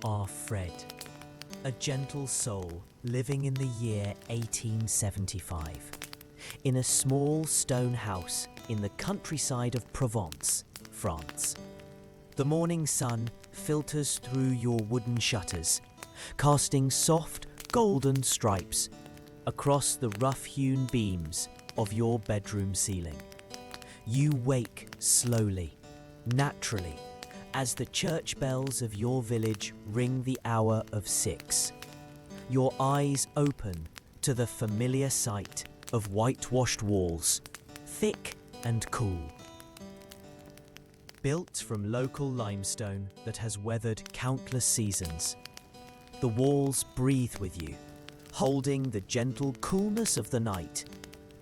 are Fred, a gentle soul living in the year 1875, in a small stone house in the countryside of Provence, France. The morning sun filters through your wooden shutters, casting soft golden stripes across the rough-hewn beams of your bedroom ceiling. You wake slowly, naturally, as the church bells of your village ring the hour of 6. Your eyes open to the familiar sight of whitewashed walls, thick and cool. Built from local limestone that has weathered countless seasons, the walls breathe with you, holding the gentle coolness of the night,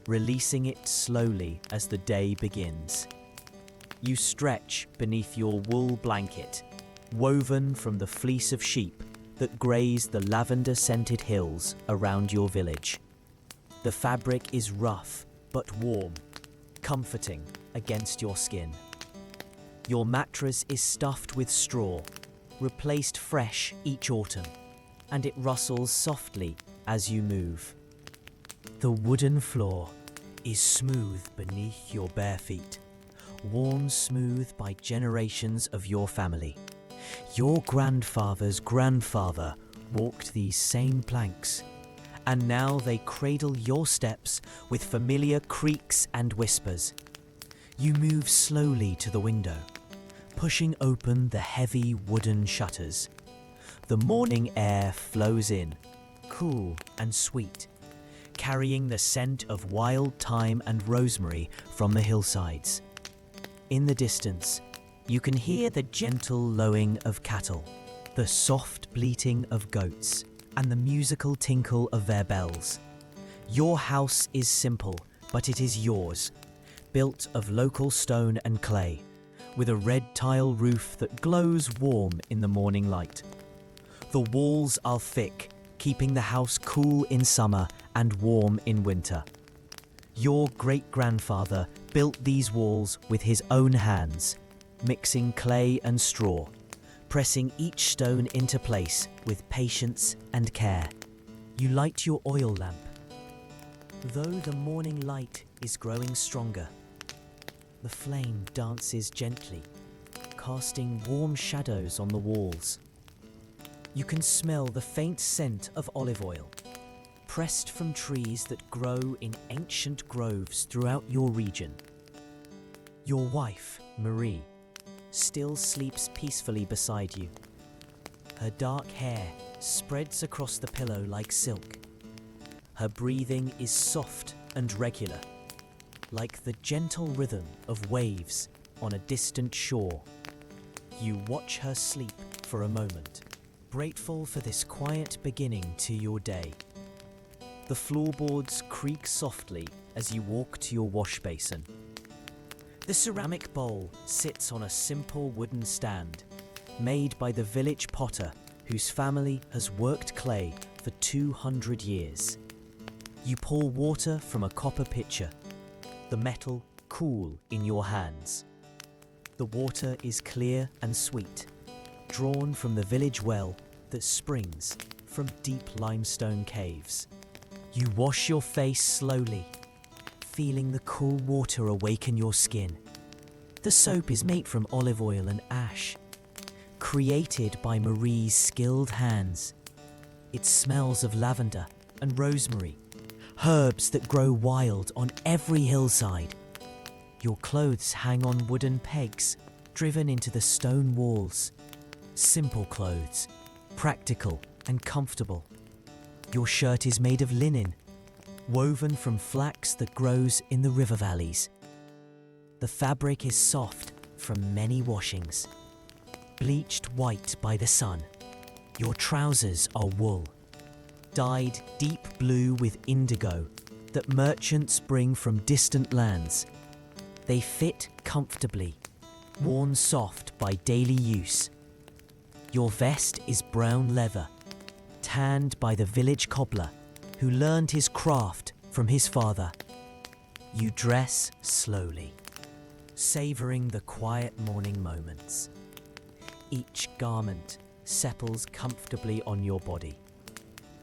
releasing it slowly as the day begins. You stretch beneath your wool blanket, woven from the fleece of sheep that graze the lavender-scented hills around your village. The fabric is rough but warm, comforting against your skin. Your mattress is stuffed with straw, replaced fresh each autumn, and it rustles softly as you move. The wooden floor is smooth beneath your bare feet, worn smooth by generations of your family. Your grandfather's grandfather walked these same planks, and now they cradle your steps with familiar creaks and whispers. You move slowly to the window, pushing open the heavy wooden shutters. The morning air flows in, cool and sweet, carrying the scent of wild thyme and rosemary from the hillsides. In the distance, you can hear the gentle lowing of cattle, the soft bleating of goats, and the musical tinkle of their bells. Your house is simple, but it is yours, built of local stone and clay, with a red tile roof that glows warm in the morning light. The walls are thick, keeping the house cool in summer and warm in winter. Your great-grandfather built these walls with his own hands, mixing clay and straw, pressing each stone into place with patience and care. You light your oil lamp. Though the morning light is growing stronger, the flame dances gently, casting warm shadows on the walls. You can smell the faint scent of olive oil, pressed from trees that grow in ancient groves throughout your region. Your wife, Marie, still sleeps peacefully beside you. Her dark hair spreads across the pillow like silk. Her breathing is soft and regular, like the gentle rhythm of waves on a distant shore. You watch her sleep for a moment, grateful for this quiet beginning to your day. The floorboards creak softly as you walk to your wash basin. The ceramic bowl sits on a simple wooden stand, made by the village potter whose family has worked clay for 200 years. You pour water from a copper pitcher, the metal cool in your hands. The water is clear and sweet, drawn from the village well that springs from deep limestone caves. You wash your face slowly, feeling the cool water awaken your skin. The soap is made from olive oil and ash, created by Marie's skilled hands. It smells of lavender and rosemary, herbs that grow wild on every hillside. Your clothes hang on wooden pegs driven into the stone walls. Simple clothes, practical and comfortable. Your shirt is made of linen, woven from flax that grows in the river valleys. The fabric is soft from many washings, bleached white by the sun. Your trousers are wool, dyed deep blue with indigo that merchants bring from distant lands. They fit comfortably, worn soft by daily use. Your vest is brown leather, tanned by the village cobbler who learned his craft from his father. You dress slowly, savoring the quiet morning moments. Each garment settles comfortably on your body,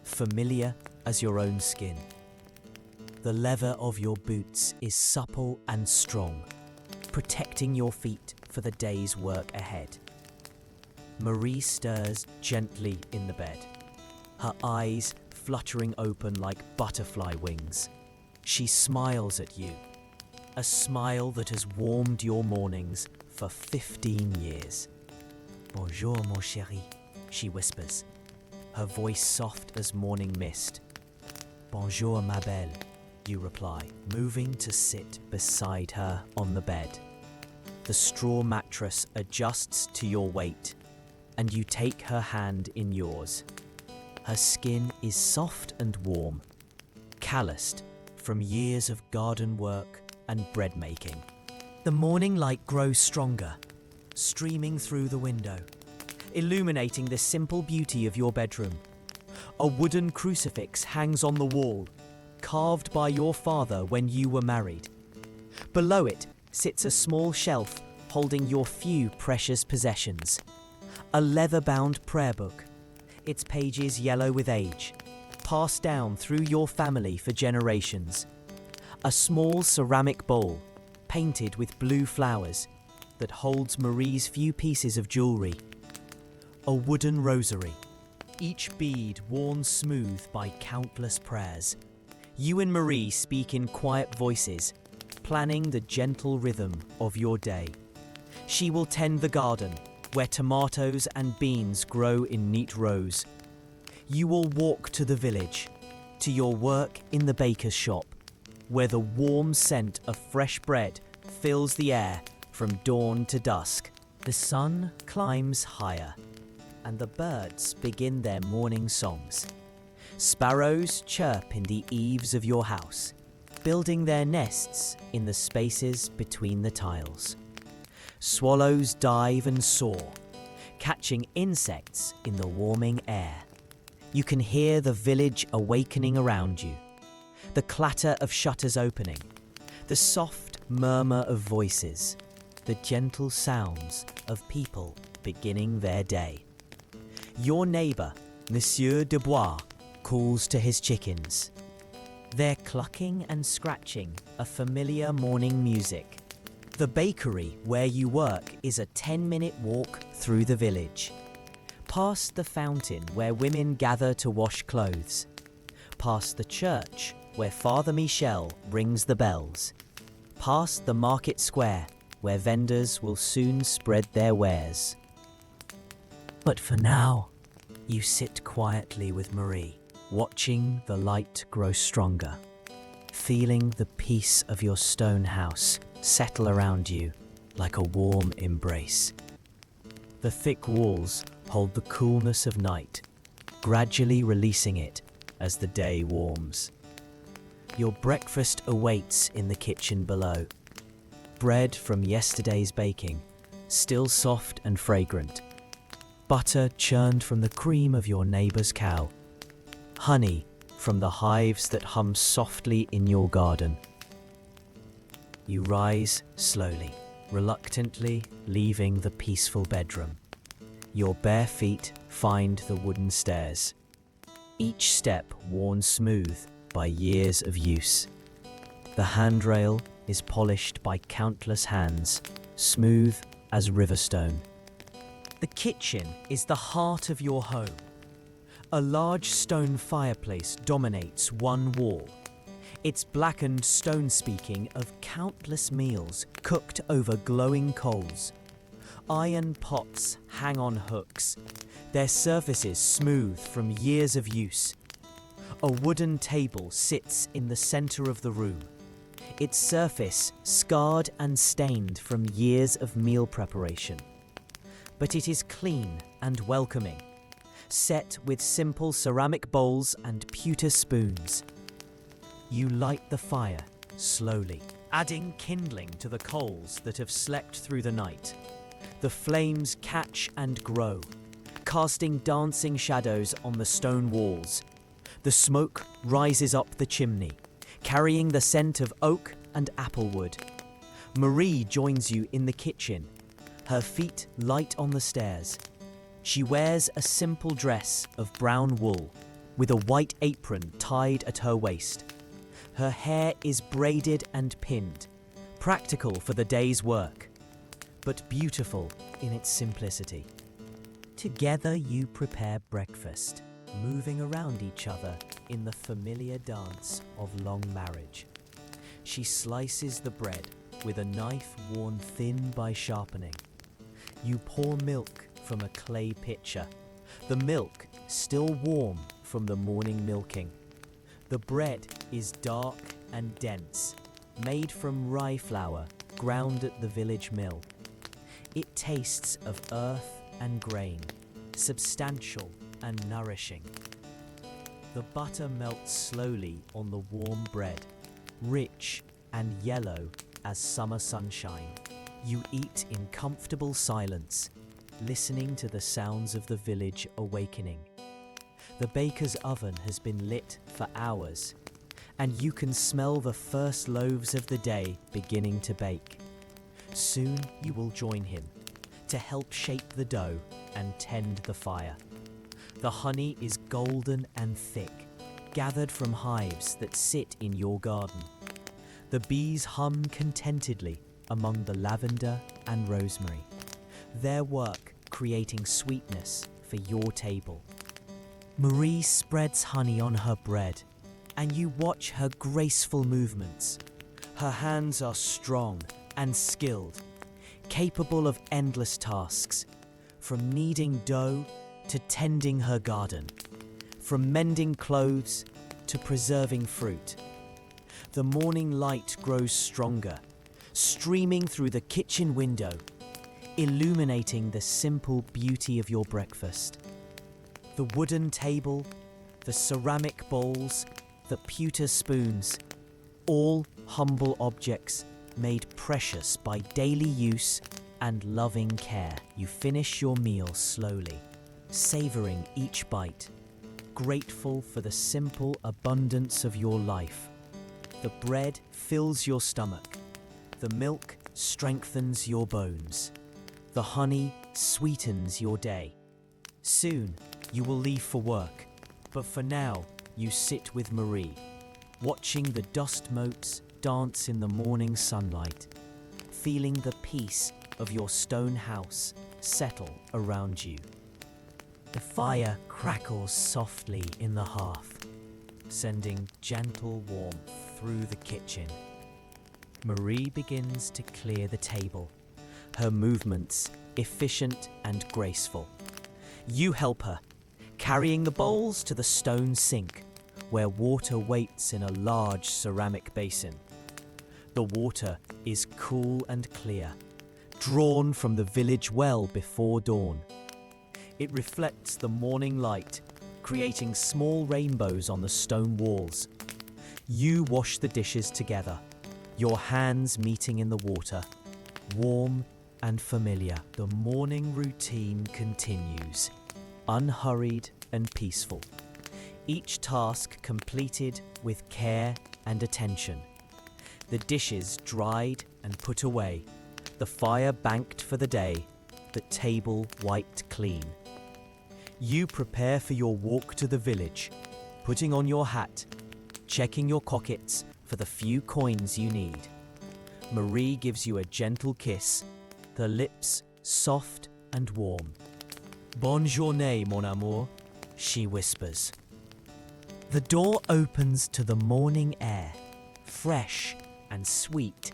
familiar as your own skin. The leather of your boots is supple and strong, protecting your feet for the day's work ahead. Marie stirs gently in the bed, her eyes fluttering open like butterfly wings. She smiles at you, a smile that has warmed your mornings for 15 years. Bonjour, mon chéri, she whispers, her voice soft as morning mist. Bonjour, ma belle, you reply, moving to sit beside her on the bed. The straw mattress adjusts to your weight, and you take her hand in yours. Her skin is soft and warm, calloused from years of garden work and bread making. The morning light grows stronger, streaming through the window, illuminating the simple beauty of your bedroom. A wooden crucifix hangs on the wall, carved by your father when you were married. Below it sits a small shelf holding your few precious possessions. A leather-bound prayer book, its pages yellow with age, passed down through your family for generations. A small ceramic bowl, painted with blue flowers, that holds Marie's few pieces of jewellery. A wooden rosary, each bead worn smooth by countless prayers. You and Marie speak in quiet voices, planning the gentle rhythm of your day. She will tend the garden, where tomatoes and beans grow in neat rows. You will walk to the village, to your work in the baker's shop, where the warm scent of fresh bread fills the air from dawn to dusk. The sun climbs higher, and the birds begin their morning songs. Sparrows chirp in the eaves of your house, building their nests in the spaces between the tiles. Swallows dive and soar, catching insects in the warming air. You can hear the village awakening around you, the clatter of shutters opening, the soft murmur of voices, the gentle sounds of people beginning their day. Your neighbour, Monsieur Dubois, calls to his chickens. Their clucking and scratching a familiar morning music. The bakery where you work is a 10-minute walk through the village. Past the fountain where women gather to wash clothes. Past the church where Father Michel rings the bells. Past the market square where vendors will soon spread their wares. But for now, you sit quietly with Marie, watching the light grow stronger, feeling the peace of your stone house settle around you like a warm embrace. The thick walls hold the coolness of night, gradually releasing it as the day warms. Your breakfast awaits in the kitchen below. Bread from yesterday's baking, still soft and fragrant. Butter churned from the cream of your neighbour's cow. Honey from the hives that hum softly in your garden. You rise slowly, reluctantly leaving the peaceful bedroom. Your bare feet find the wooden stairs, each step worn smooth by years of use. The handrail is polished by countless hands, smooth as riverstone. The kitchen is the heart of your home. A large stone fireplace dominates one wall, its blackened stone speaking of countless meals cooked over glowing coals. Iron pots hang on hooks, their surfaces smooth from years of use. A wooden table sits in the center of the room, its surface scarred and stained from years of meal preparation. But it is clean and welcoming, set with simple ceramic bowls and pewter spoons. You light the fire slowly, adding kindling to the coals that have slept through the night. The flames catch and grow, casting dancing shadows on the stone walls. The smoke rises up the chimney, carrying the scent of oak and applewood. Marie joins you in the kitchen, her feet light on the stairs. She wears a simple dress of brown wool with a white apron tied at her waist. Her hair is braided and pinned, practical for the day's work, but beautiful in its simplicity. Together you prepare breakfast, moving around each other in the familiar dance of long marriage. She slices the bread with a knife worn thin by sharpening. You pour milk from a clay pitcher, the milk still warm from the morning milking. The bread is dark and dense, made from rye flour ground at the village mill. It tastes of earth and grain, substantial and nourishing. The butter melts slowly on the warm bread, rich and yellow as summer sunshine. You eat in comfortable silence, listening to the sounds of the village awakening. The baker's oven has been lit for hours, and you can smell the first loaves of the day beginning to bake. Soon you will join him to help shape the dough and tend the fire. The honey is golden and thick, gathered from hives that sit in your garden. The bees hum contentedly among the lavender and rosemary, their work creating sweetness for your table. Marie spreads honey on her bread, and you watch her graceful movements. Her hands are strong and skilled, capable of endless tasks, from kneading dough to tending her garden, from mending clothes to preserving fruit. The morning light grows stronger, streaming through the kitchen window, illuminating the simple beauty of your breakfast. The wooden table, the ceramic bowls, the pewter spoons, all humble objects made precious by daily use and loving care. You finish your meal slowly, savoring each bite, grateful for the simple abundance of your life. The bread fills your stomach, the milk strengthens your bones, the honey sweetens your day. Soon, you will leave for work, but for now, you sit with Marie, watching the dust motes dance in the morning sunlight, feeling the peace of your stone house settle around you. The fire crackles softly in the hearth, sending gentle warmth through the kitchen. Marie begins to clear the table, her movements efficient and graceful. You help her, carrying the bowls to the stone sink, where water waits in a large ceramic basin. The water is cool and clear, drawn from the village well before dawn. It reflects the morning light, creating small rainbows on the stone walls. You wash the dishes together, your hands meeting in the water, warm and familiar. The morning routine continues, unhurried and peaceful, each task completed with care and attention. The dishes dried and put away, the fire banked for the day, the table wiped clean. You prepare for your walk to the village, putting on your hat, checking your pockets for the few coins you need. Marie gives you a gentle kiss, the lips soft and warm. Bonne journée, mon amour, she whispers. The door opens to the morning air, fresh and sweet,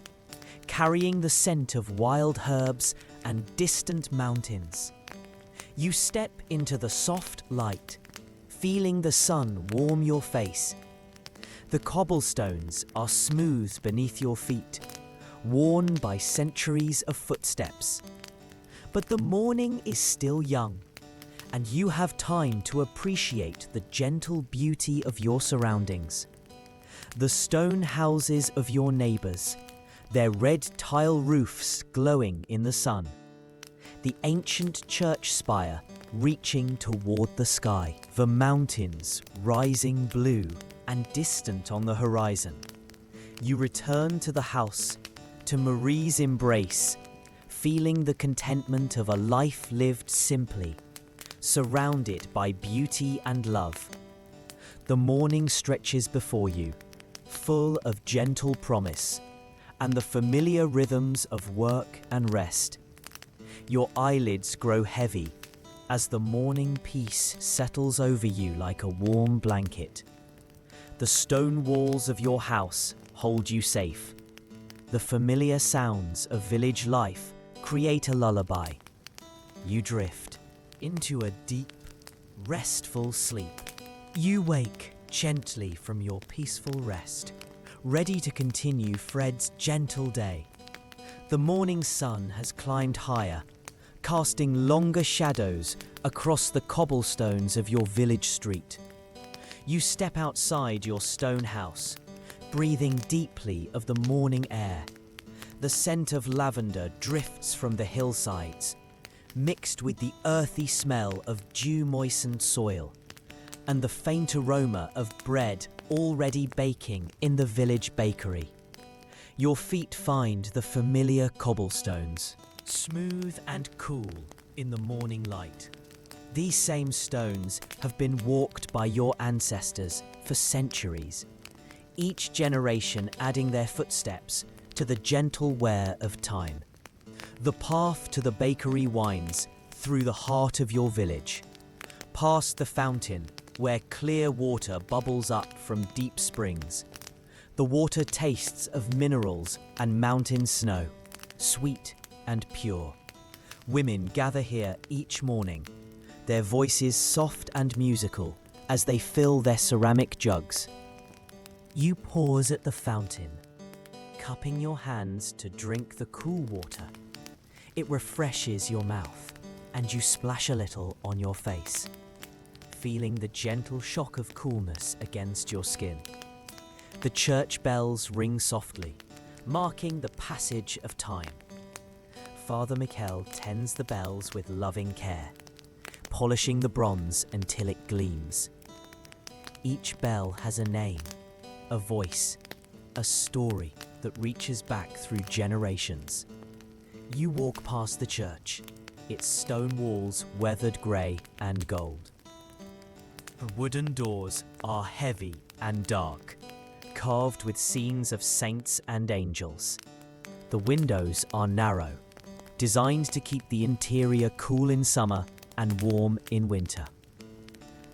carrying the scent of wild herbs and distant mountains. You step into the soft light, feeling the sun warm your face. The cobblestones are smooth beneath your feet, worn by centuries of footsteps. But the morning is still young, and you have time to appreciate the gentle beauty of your surroundings. The stone houses of your neighbors, their red tile roofs glowing in the sun. The ancient church spire reaching toward the sky, the mountains rising blue and distant on the horizon. You return to the house, to Marie's embrace, feeling the contentment of a life lived simply, surrounded by beauty and love. The morning stretches before you, full of gentle promise and the familiar rhythms of work and rest. Your eyelids grow heavy as the morning peace settles over you like a warm blanket. The stone walls of your house hold you safe. The familiar sounds of village life create a lullaby. You drift into a deep, restful sleep. You wake gently from your peaceful rest, ready to continue Fred's gentle day. The morning sun has climbed higher, casting longer shadows across the cobblestones of your village street. You step outside your stone house, breathing deeply of the morning air. The scent of lavender drifts from the hillsides, mixed with the earthy smell of dew-moistened soil, and the faint aroma of bread already baking in the village bakery. Your feet find the familiar cobblestones, smooth and cool in the morning light. These same stones have been walked by your ancestors for centuries, each generation adding their footsteps to the gentle wear of time. The path to the bakery winds through the heart of your village, past the fountain where clear water bubbles up from deep springs. The water tastes of minerals and mountain snow, sweet and pure. Women gather here each morning, their voices soft and musical as they fill their ceramic jugs. You pause at the fountain, cupping your hands to drink the cool water. It refreshes your mouth, and you splash a little on your face, feeling the gentle shock of coolness against your skin. The church bells ring softly, marking the passage of time. Father Mikel tends the bells with loving care, polishing the bronze until it gleams. Each bell has a name, a voice, a story that reaches back through generations. You walk past the church, its stone walls weathered grey and gold. The wooden doors are heavy and dark, carved with scenes of saints and angels. The windows are narrow, designed to keep the interior cool in summer and warm in winter.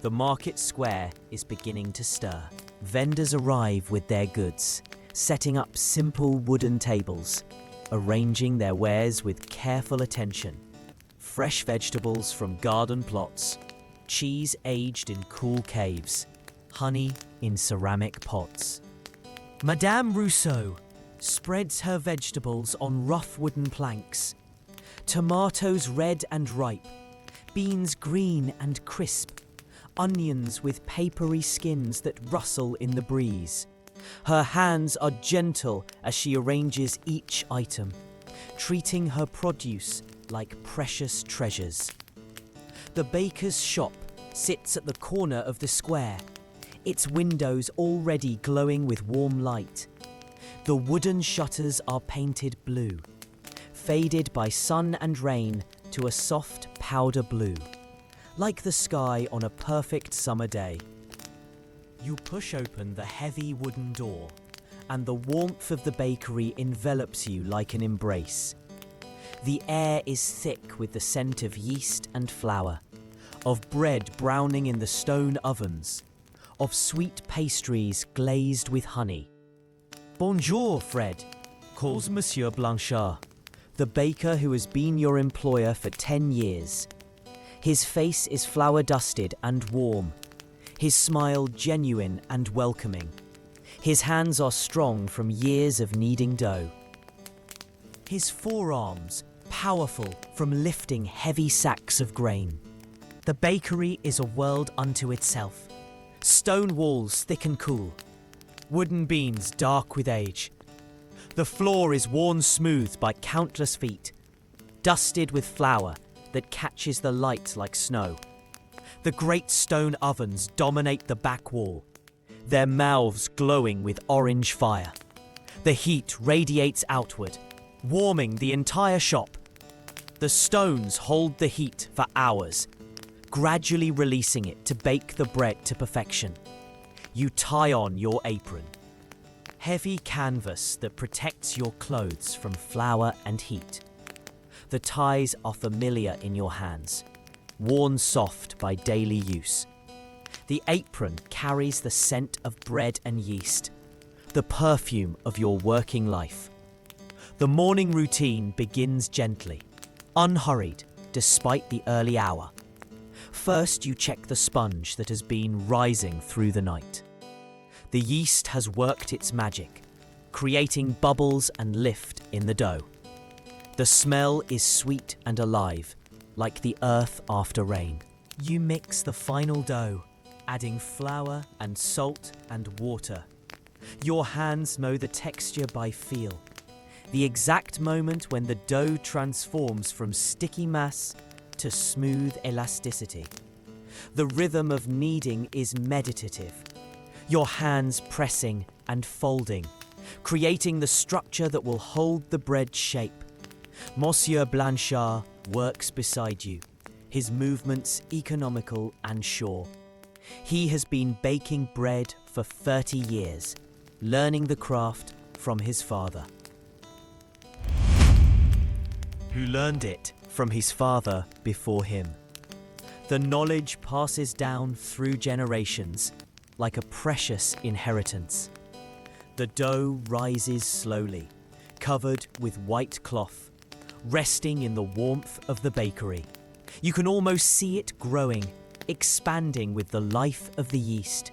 The market square is beginning to stir. Vendors arrive with their goods, setting up simple wooden tables, arranging their wares with careful attention. Fresh vegetables from garden plots, cheese aged in cool caves, honey in ceramic pots. Madame Rousseau spreads her vegetables on rough wooden planks. Tomatoes red and ripe, beans green and crisp, onions with papery skins that rustle in the breeze. Her hands are gentle as she arranges each item, treating her produce like precious treasures. The baker's shop sits at the corner of the square, its windows already glowing with warm light. The wooden shutters are painted blue, faded by sun and rain to a soft powder blue, like the sky on a perfect summer day. You push open the heavy wooden door, and the warmth of the bakery envelops you like an embrace. The air is thick with the scent of yeast and flour, of bread browning in the stone ovens, of sweet pastries glazed with honey. "Bonjour, Fred," calls Monsieur Blanchard, the baker who has been your employer for 10 years. His face is flour-dusted and warm, his smile genuine and welcoming. His hands are strong from years of kneading dough. His forearms powerful from lifting heavy sacks of grain. The bakery is a world unto itself. Stone walls thick and cool, wooden beams dark with age. The floor is worn smooth by countless feet, dusted with flour that catches the light like snow. The great stone ovens dominate the back wall, their mouths glowing with orange fire. The heat radiates outward, warming the entire shop. The stones hold the heat for hours, gradually releasing it to bake the bread to perfection. You tie on your apron, heavy canvas that protects your clothes from flour and heat. The ties are familiar in your hands, worn soft by daily use. The apron carries the scent of bread and yeast, the perfume of your working life. The morning routine begins gently, unhurried despite the early hour. First, you check the sponge that has been rising through the night. The yeast has worked its magic, creating bubbles and lift in the dough. The smell is sweet and alive, like the earth after rain. You mix the final dough, adding flour and salt and water. Your hands know the texture by feel, the exact moment when the dough transforms from sticky mass to smooth elasticity. The rhythm of kneading is meditative, your hands pressing and folding, creating the structure that will hold the bread's shape. Monsieur Blanchard works beside you, his movements economical and sure. He has been baking bread for 30 years, learning the craft from his father, who learned it from his father before him. The knowledge passes down through generations like a precious inheritance. The dough rises slowly, covered with white cloth, resting in the warmth of the bakery. You can almost see it growing, expanding with the life of the yeast.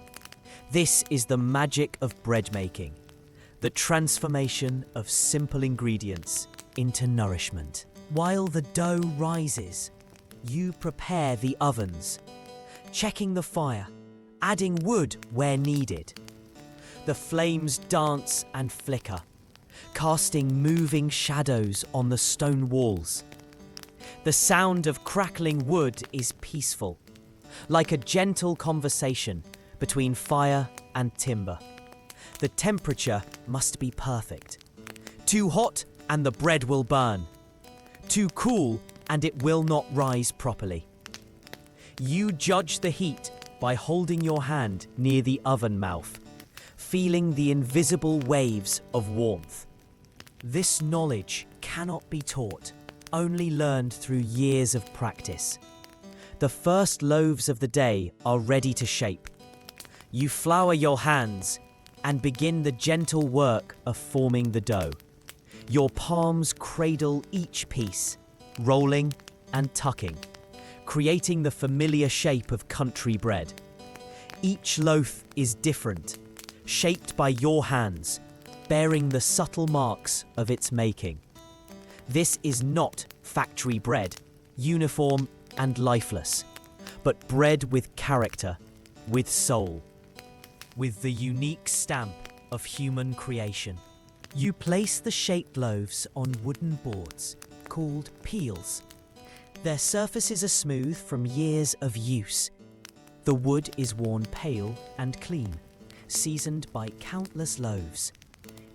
This is the magic of bread making, the transformation of simple ingredients into nourishment. While the dough rises, you prepare the ovens, checking the fire, adding wood where needed. The flames dance and flicker, casting moving shadows on the stone walls. The sound of crackling wood is peaceful, like a gentle conversation between fire and timber. The temperature must be perfect. Too hot and the bread will burn. Too cool and it will not rise properly. You judge the heat by holding your hand near the oven mouth, feeling the invisible waves of warmth. This knowledge cannot be taught, only learned through years of practice. The first loaves of the day are ready to shape. You flour your hands and begin the gentle work of forming the dough. Your palms cradle each piece, rolling and tucking, creating the familiar shape of country bread. Each loaf is different, shaped by your hands, bearing the subtle marks of its making. This is not factory bread, uniform and lifeless, but bread with character, with soul, with the unique stamp of human creation. You place the shaped loaves on wooden boards called peels. Their surfaces are smooth from years of use. The wood is worn pale and clean, seasoned by countless loaves.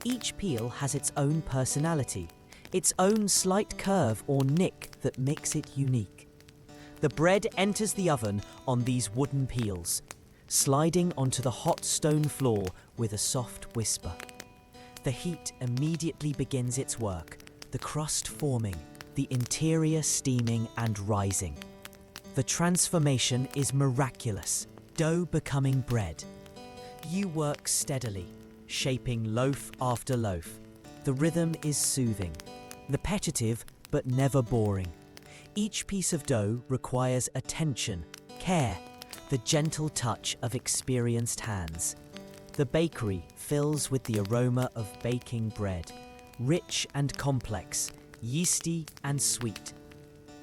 Each peel has its own personality, its own slight curve or nick that makes it unique. The bread enters the oven on these wooden peels, sliding onto the hot stone floor with a soft whisper. The heat immediately begins its work, the crust forming, the interior steaming and rising. The transformation is miraculous, dough becoming bread. You work steadily, shaping loaf after loaf. The rhythm is soothing, repetitive but never boring. Each piece of dough requires attention, care, the gentle touch of experienced hands. The bakery fills with the aroma of baking bread, rich and complex, yeasty and sweet.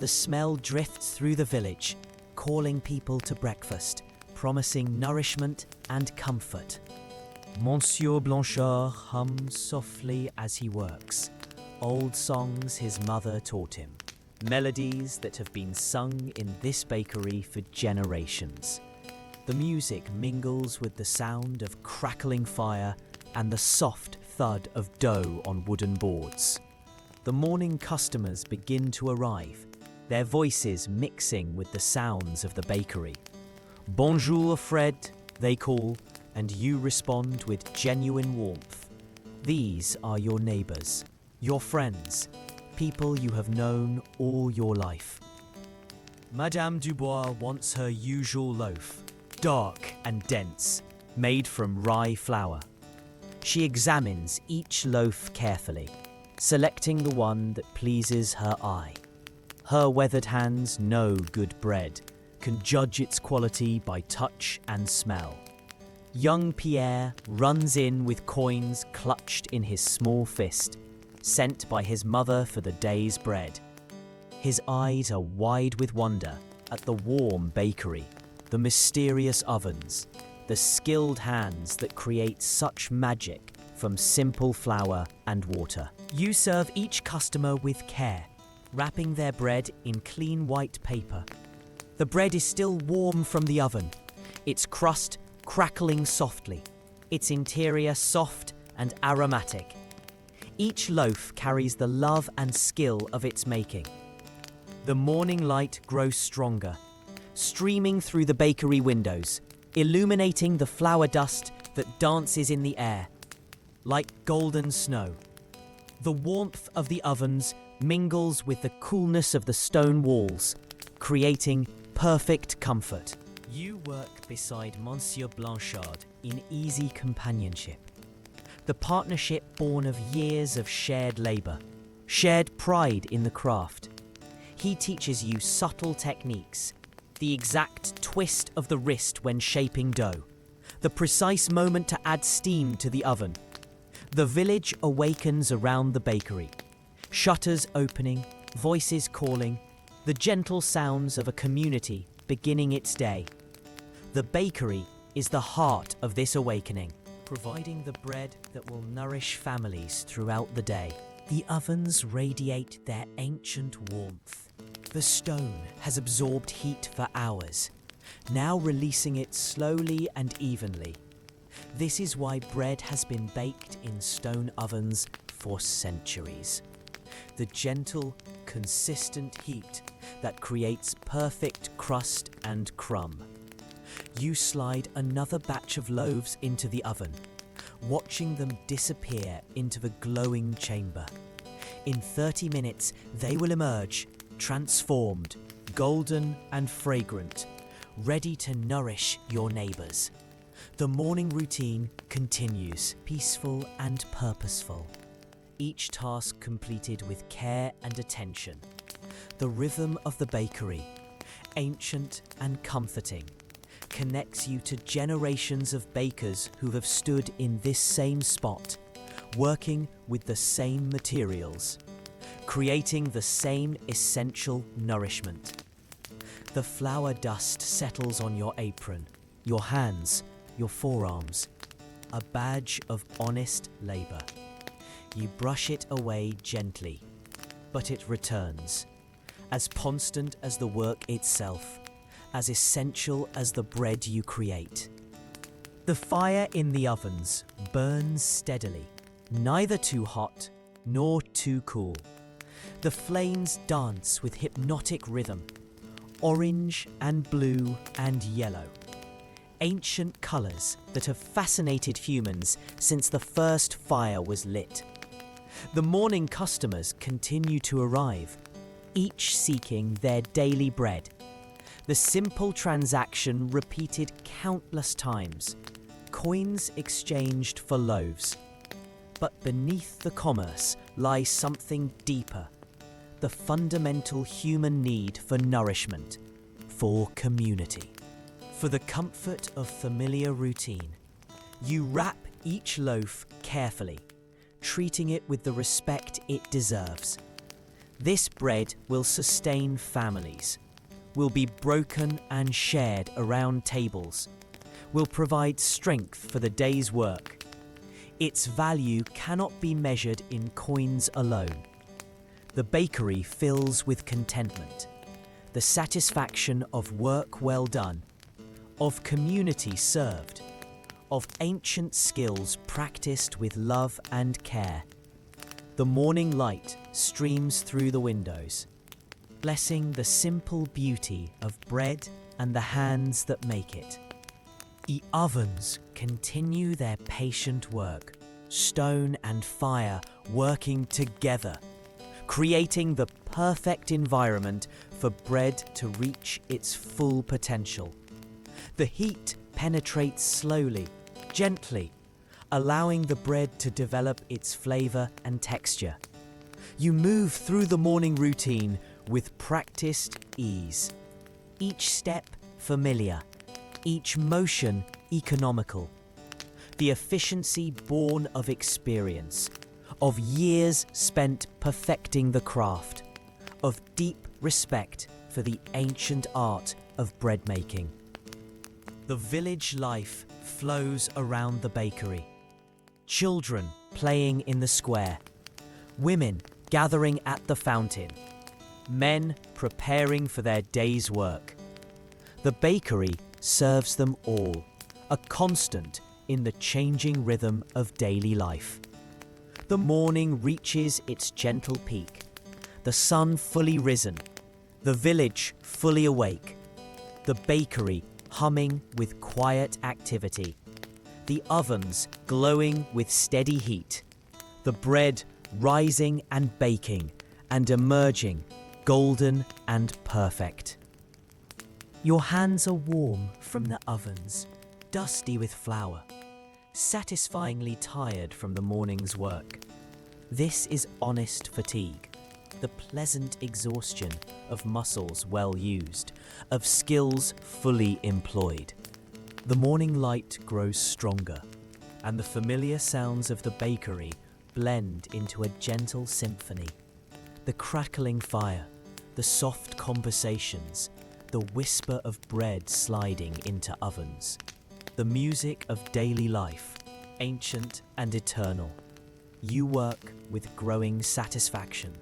The smell drifts through the village, calling people to breakfast, promising nourishment and comfort. Monsieur Blanchard hums softly as he works, old songs his mother taught him, melodies that have been sung in this bakery for generations. The music mingles with the sound of crackling fire and the soft thud of dough on wooden boards. The morning customers begin to arrive, their voices mixing with the sounds of the bakery. Bonjour, Fred, they call, and you respond with genuine warmth. These are your neighbors, your friends, people you have known all your life. Madame Dubois wants her usual loaf, dark and dense, made from rye flour. She examines each loaf carefully, selecting the one that pleases her eye. Her weathered hands know good bread, can judge its quality by touch and smell. Young Pierre runs in with coins clutched in his small fist, sent by his mother for the day's bread. His eyes are wide with wonder at the warm bakery, the mysterious ovens, the skilled hands that create such magic from simple flour and water. You serve each customer with care, wrapping their bread in clean white paper. The bread is still warm from the oven, its crust crackling softly, its interior soft and aromatic. Each loaf carries the love and skill of its making. The morning light grows stronger, streaming through the bakery windows, illuminating the flour dust that dances in the air, like golden snow. The warmth of the ovens mingles with the coolness of the stone walls, creating perfect comfort. You work beside Monsieur Blanchard in easy companionship. The partnership born of years of shared labour, shared pride in the craft. He teaches you subtle techniques, the exact twist of the wrist when shaping dough, the precise moment to add steam to the oven. The village awakens around the bakery, shutters opening, voices calling, the gentle sounds of a community beginning its day. The bakery is the heart of this awakening, providing the bread that will nourish families throughout the day. The ovens radiate their ancient warmth. The stone has absorbed heat for hours, now releasing it slowly and evenly. This is why bread has been baked in stone ovens for centuries. The gentle, consistent heat that creates perfect crust and crumb. You slide another batch of loaves into the oven, watching them disappear into the glowing chamber. In 30 minutes, they will emerge, transformed, golden and fragrant, ready to nourish your neighbors. The morning routine continues, peaceful and purposeful. Each task completed with care and attention. The rhythm of the bakery, ancient and comforting, connects you to generations of bakers who have stood in this same spot, working with the same materials, creating the same essential nourishment. The flour dust settles on your apron, your hands, your forearms, a badge of honest labor. You brush it away gently, but it returns, as constant as the work itself, as essential as the bread you create. The fire in the ovens burns steadily, neither too hot nor too cool. The flames dance with hypnotic rhythm, orange and blue and yellow. Ancient colours that have fascinated humans since the first fire was lit. The morning customers continue to arrive, each seeking their daily bread. The simple transaction repeated countless times, coins exchanged for loaves. But beneath the commerce lies something deeper, the fundamental human need for nourishment, for community. For the comfort of familiar routine, you wrap each loaf carefully, treating it with the respect it deserves. This bread will sustain families, will be broken and shared around tables, will provide strength for the day's work. Its value cannot be measured in coins alone. The bakery fills with contentment, the satisfaction of work well done, of community served, of ancient skills practiced with love and care. The morning light streams through the windows. blessing the simple beauty of bread and the hands that make it. The ovens continue their patient work, stone and fire working together, creating the perfect environment for bread to reach its full potential. The heat penetrates slowly, gently, allowing the bread to develop its flavor and texture. You move through the morning routine with practiced ease. Each step familiar, each motion economical. The efficiency born of experience, of years spent perfecting the craft, of deep respect for the ancient art of bread making. The village life flows around the bakery. Children playing in the square, women gathering at the fountain, men preparing for their day's work. The bakery serves them all, a constant in the changing rhythm of daily life. The morning reaches its gentle peak, the sun fully risen, the village fully awake, the bakery humming with quiet activity, the ovens glowing with steady heat, the bread rising and baking and emerging golden and perfect. Your hands are warm from the ovens, dusty with flour, satisfyingly tired from the morning's work. This is honest fatigue, the pleasant exhaustion of muscles well used, of skills fully employed. The morning light grows stronger, and the familiar sounds of the bakery blend into a gentle symphony. The crackling fire, the soft conversations, the whisper of bread sliding into ovens. The music of daily life, ancient and eternal. You work with growing satisfaction,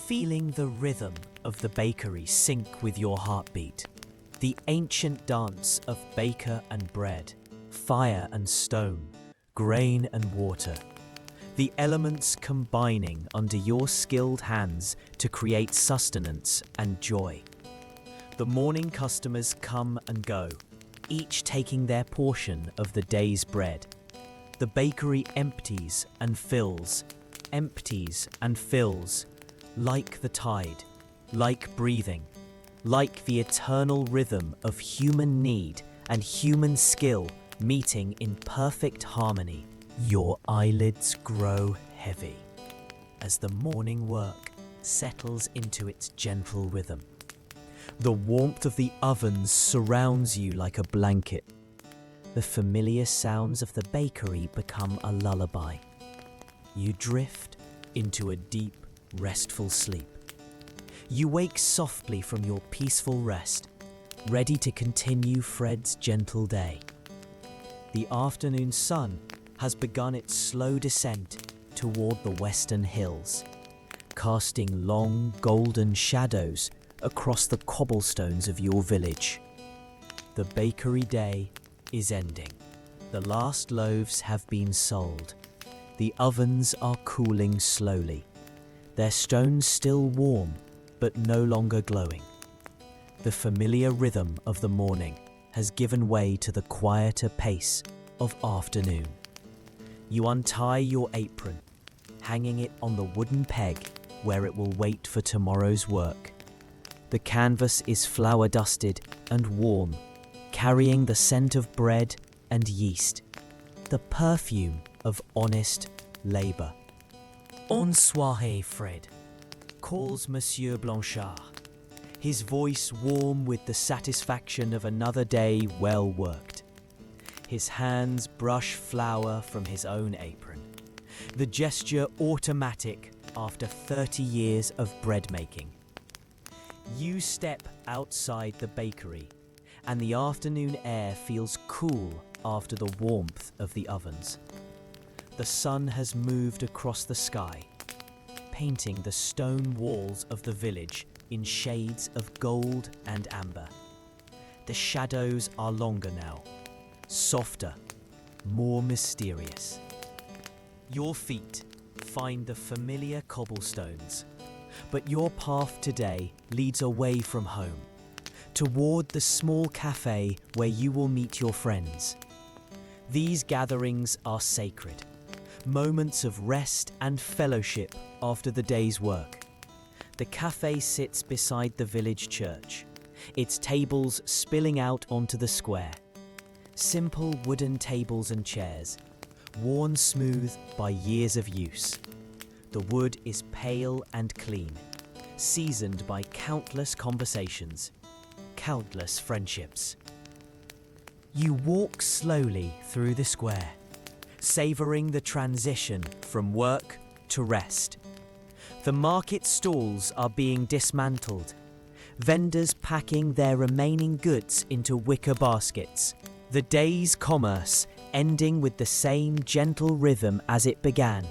feeling the rhythm of the bakery sync with your heartbeat. The ancient dance of baker and bread, fire and stone, grain and water. The elements combining under your skilled hands to create sustenance and joy. The morning customers come and go, each taking their portion of the day's bread. The bakery empties and fills, like the tide, like breathing, like the eternal rhythm of human need and human skill meeting in perfect harmony. Your eyelids grow heavy as the morning work settles into its gentle rhythm. The warmth of the ovens surrounds you like a blanket. The familiar sounds of the bakery become a lullaby. You drift into a deep, restful sleep. You wake softly from your peaceful rest, ready to continue Fred's gentle day. The afternoon sun has begun its slow descent toward the western hills, casting long golden shadows across the cobblestones of your village. The bakery day is ending. The last loaves have been sold. The ovens are cooling slowly, their stones still warm but no longer glowing. The familiar rhythm of the morning has given way to the quieter pace of afternoon. You untie your apron, hanging it on the wooden peg where it will wait for tomorrow's work. The canvas is flour dusted and warm, carrying the scent of bread and yeast, the perfume of honest labour. En soirée, Fred, calls Monsieur Blanchard, his voice warm with the satisfaction of another day well worked. His hands brush flour from his own apron, the gesture automatic after 30 years of bread making. You step outside the bakery, and the afternoon air feels cool after the warmth of the ovens. The sun has moved across the sky, painting the stone walls of the village in shades of gold and amber. The shadows are longer now, softer, more mysterious. Your feet find the familiar cobblestones, But your path today leads away from home, toward the small cafe where you will meet your friends. These gatherings are sacred, moments of rest and fellowship after the day's work. The cafe sits beside the village church, its tables spilling out onto the square. Simple wooden tables and chairs, worn smooth by years of use. The wood is pale and clean, seasoned by countless conversations, countless friendships. You walk slowly through the square, savoring the transition from work to rest. The market stalls are being dismantled, vendors packing their remaining goods into wicker baskets. The day's commerce ending with the same gentle rhythm as it began.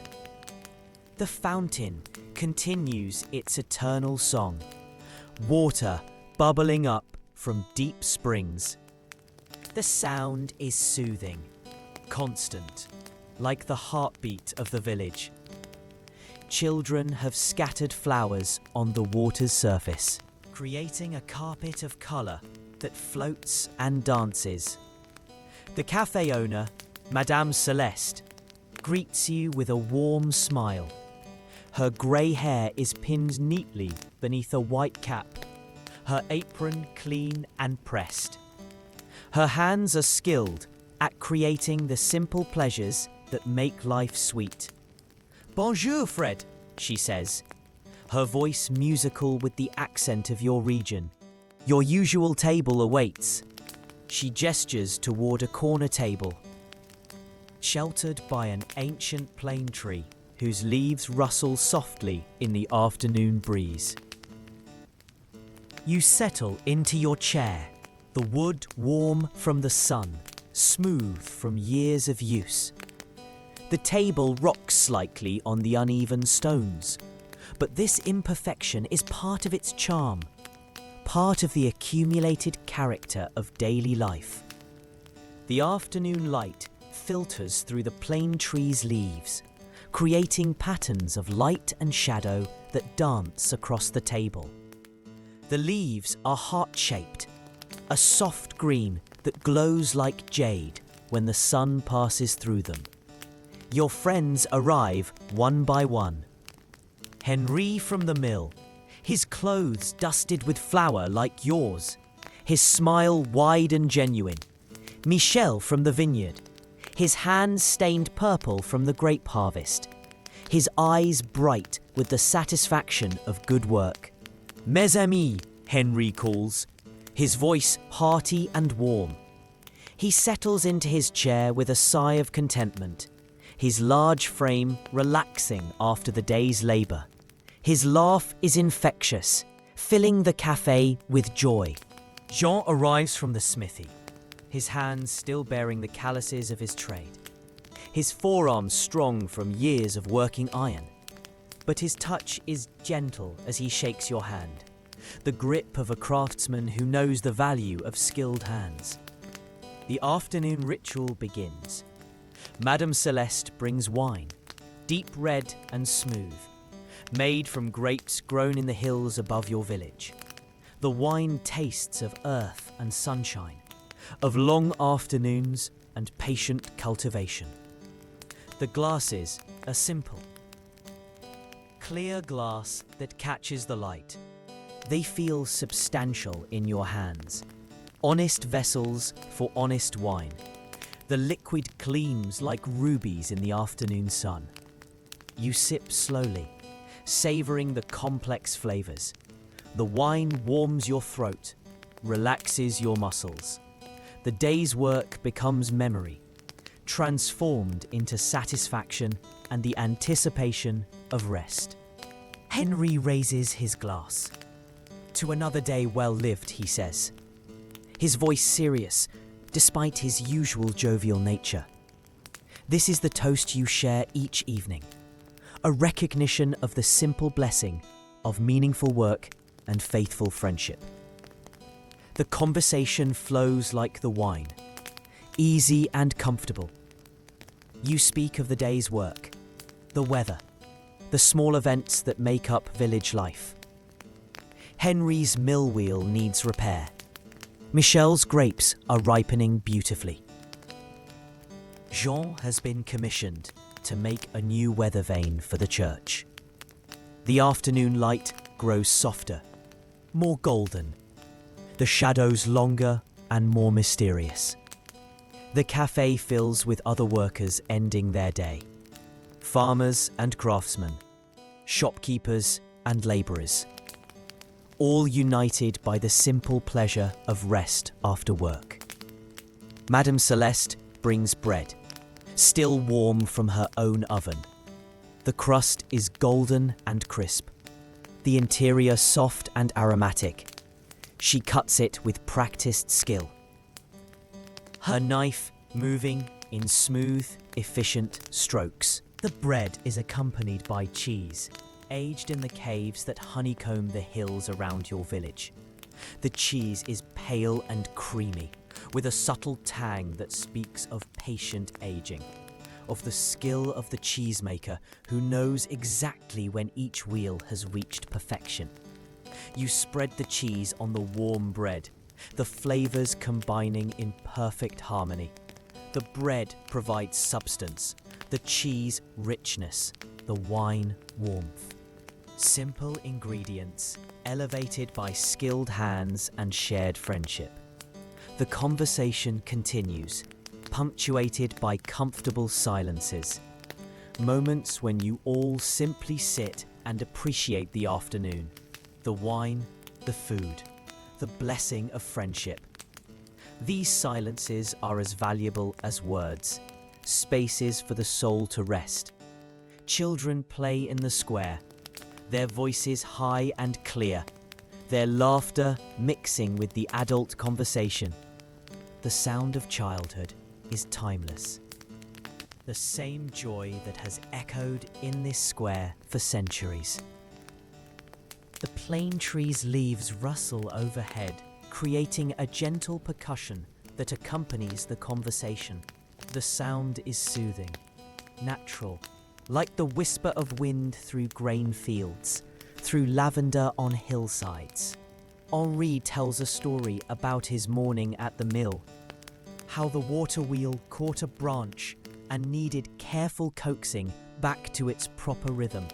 The fountain continues its eternal song, water bubbling up from deep springs. The sound is soothing, constant, like the heartbeat of the village. Children have scattered flowers on the water's surface, creating a carpet of colour that floats and dances. The cafe owner, Madame Celeste, greets you with a warm smile. Her grey hair is pinned neatly beneath a white cap, her apron clean and pressed. Her hands are skilled at creating the simple pleasures that make life sweet. "Bonjour, Fred," she says, her voice musical with the accent of your region. "Your usual table awaits." She gestures toward a corner table, sheltered by an ancient plane tree whose leaves rustle softly in the afternoon breeze. You settle into your chair, the wood warm from the sun, smooth from years of use. The table rocks slightly on the uneven stones, but this imperfection is part of its charm, part of the accumulated character of daily life. The afternoon light filters through the plane tree's leaves, creating patterns of light and shadow that dance across the table. The leaves are heart-shaped, a soft green that glows like jade when the sun passes through them. Your friends arrive one by one. Henri from the mill, his clothes dusted with flour like yours, his smile wide and genuine. Michel from the vineyard, his hands stained purple from the grape harvest, his eyes bright with the satisfaction of good work. "Mes amis," Henri calls, his voice hearty and warm. He settles into his chair with a sigh of contentment, his large frame relaxing after the day's labour. His laugh is infectious, filling the cafe with joy. Jean arrives from the smithy, his hands still bearing the calluses of his trade, his forearms strong from years of working iron. But his touch is gentle as he shakes your hand, the grip of a craftsman who knows the value of skilled hands. The afternoon ritual begins. Madame Celeste brings wine, deep red and smooth, made from grapes grown in the hills above your village. The wine tastes of earth and sunshine, of long afternoons and patient cultivation. The glasses are simple. Clear glass that catches the light. They feel substantial in your hands. Honest vessels for honest wine. The liquid gleams like rubies in the afternoon sun. You sip slowly, savouring the complex flavours. The wine warms your throat, relaxes your muscles. The day's work becomes memory, transformed into satisfaction and the anticipation of rest. Henri raises his glass. "To another day well lived," he says, his voice serious, despite his usual jovial nature. This is the toast you share each evening, a recognition of the simple blessing of meaningful work and faithful friendship. The conversation flows like the wine, easy and comfortable. You speak of the day's work, the weather, the small events that make up village life. Henry's mill wheel needs repair. Michelle's grapes are ripening beautifully. Jean has been commissioned to make a new weather vane for the church. The afternoon light grows softer, more golden. The shadows longer and more mysterious. The cafe fills with other workers ending their day. Farmers and craftsmen, shopkeepers and labourers, all united by the simple pleasure of rest after work. Madame Celeste brings bread, still warm from her own oven. The crust is golden and crisp, the interior soft and aromatic. She cuts it with practiced skill. Her knife moving in smooth, efficient strokes. The bread is accompanied by cheese, aged in the caves that honeycomb the hills around your village. The cheese is pale and creamy, with a subtle tang that speaks of patient aging, of the skill of the cheesemaker who knows exactly when each wheel has reached perfection. You spread the cheese on the warm bread, the flavors combining in perfect harmony. The bread provides substance, the cheese richness, the wine warmth. Simple ingredients, elevated by skilled hands and shared friendship. The conversation continues, punctuated by comfortable silences. Moments when you all simply sit and appreciate the afternoon, the wine, the food, the blessing of friendship. These silences are as valuable as words, spaces for the soul to rest. Children play in the square, their voices high and clear, their laughter mixing with the adult conversation. The sound of childhood is timeless. The same joy that has echoed in this square for centuries. The plane tree's leaves rustle overhead, creating a gentle percussion that accompanies the conversation. The sound is soothing, natural, like the whisper of wind through grain fields, through lavender on hillsides. Henri tells a story about his morning at the mill, how the water wheel caught a branch and needed careful coaxing back to its proper rhythm.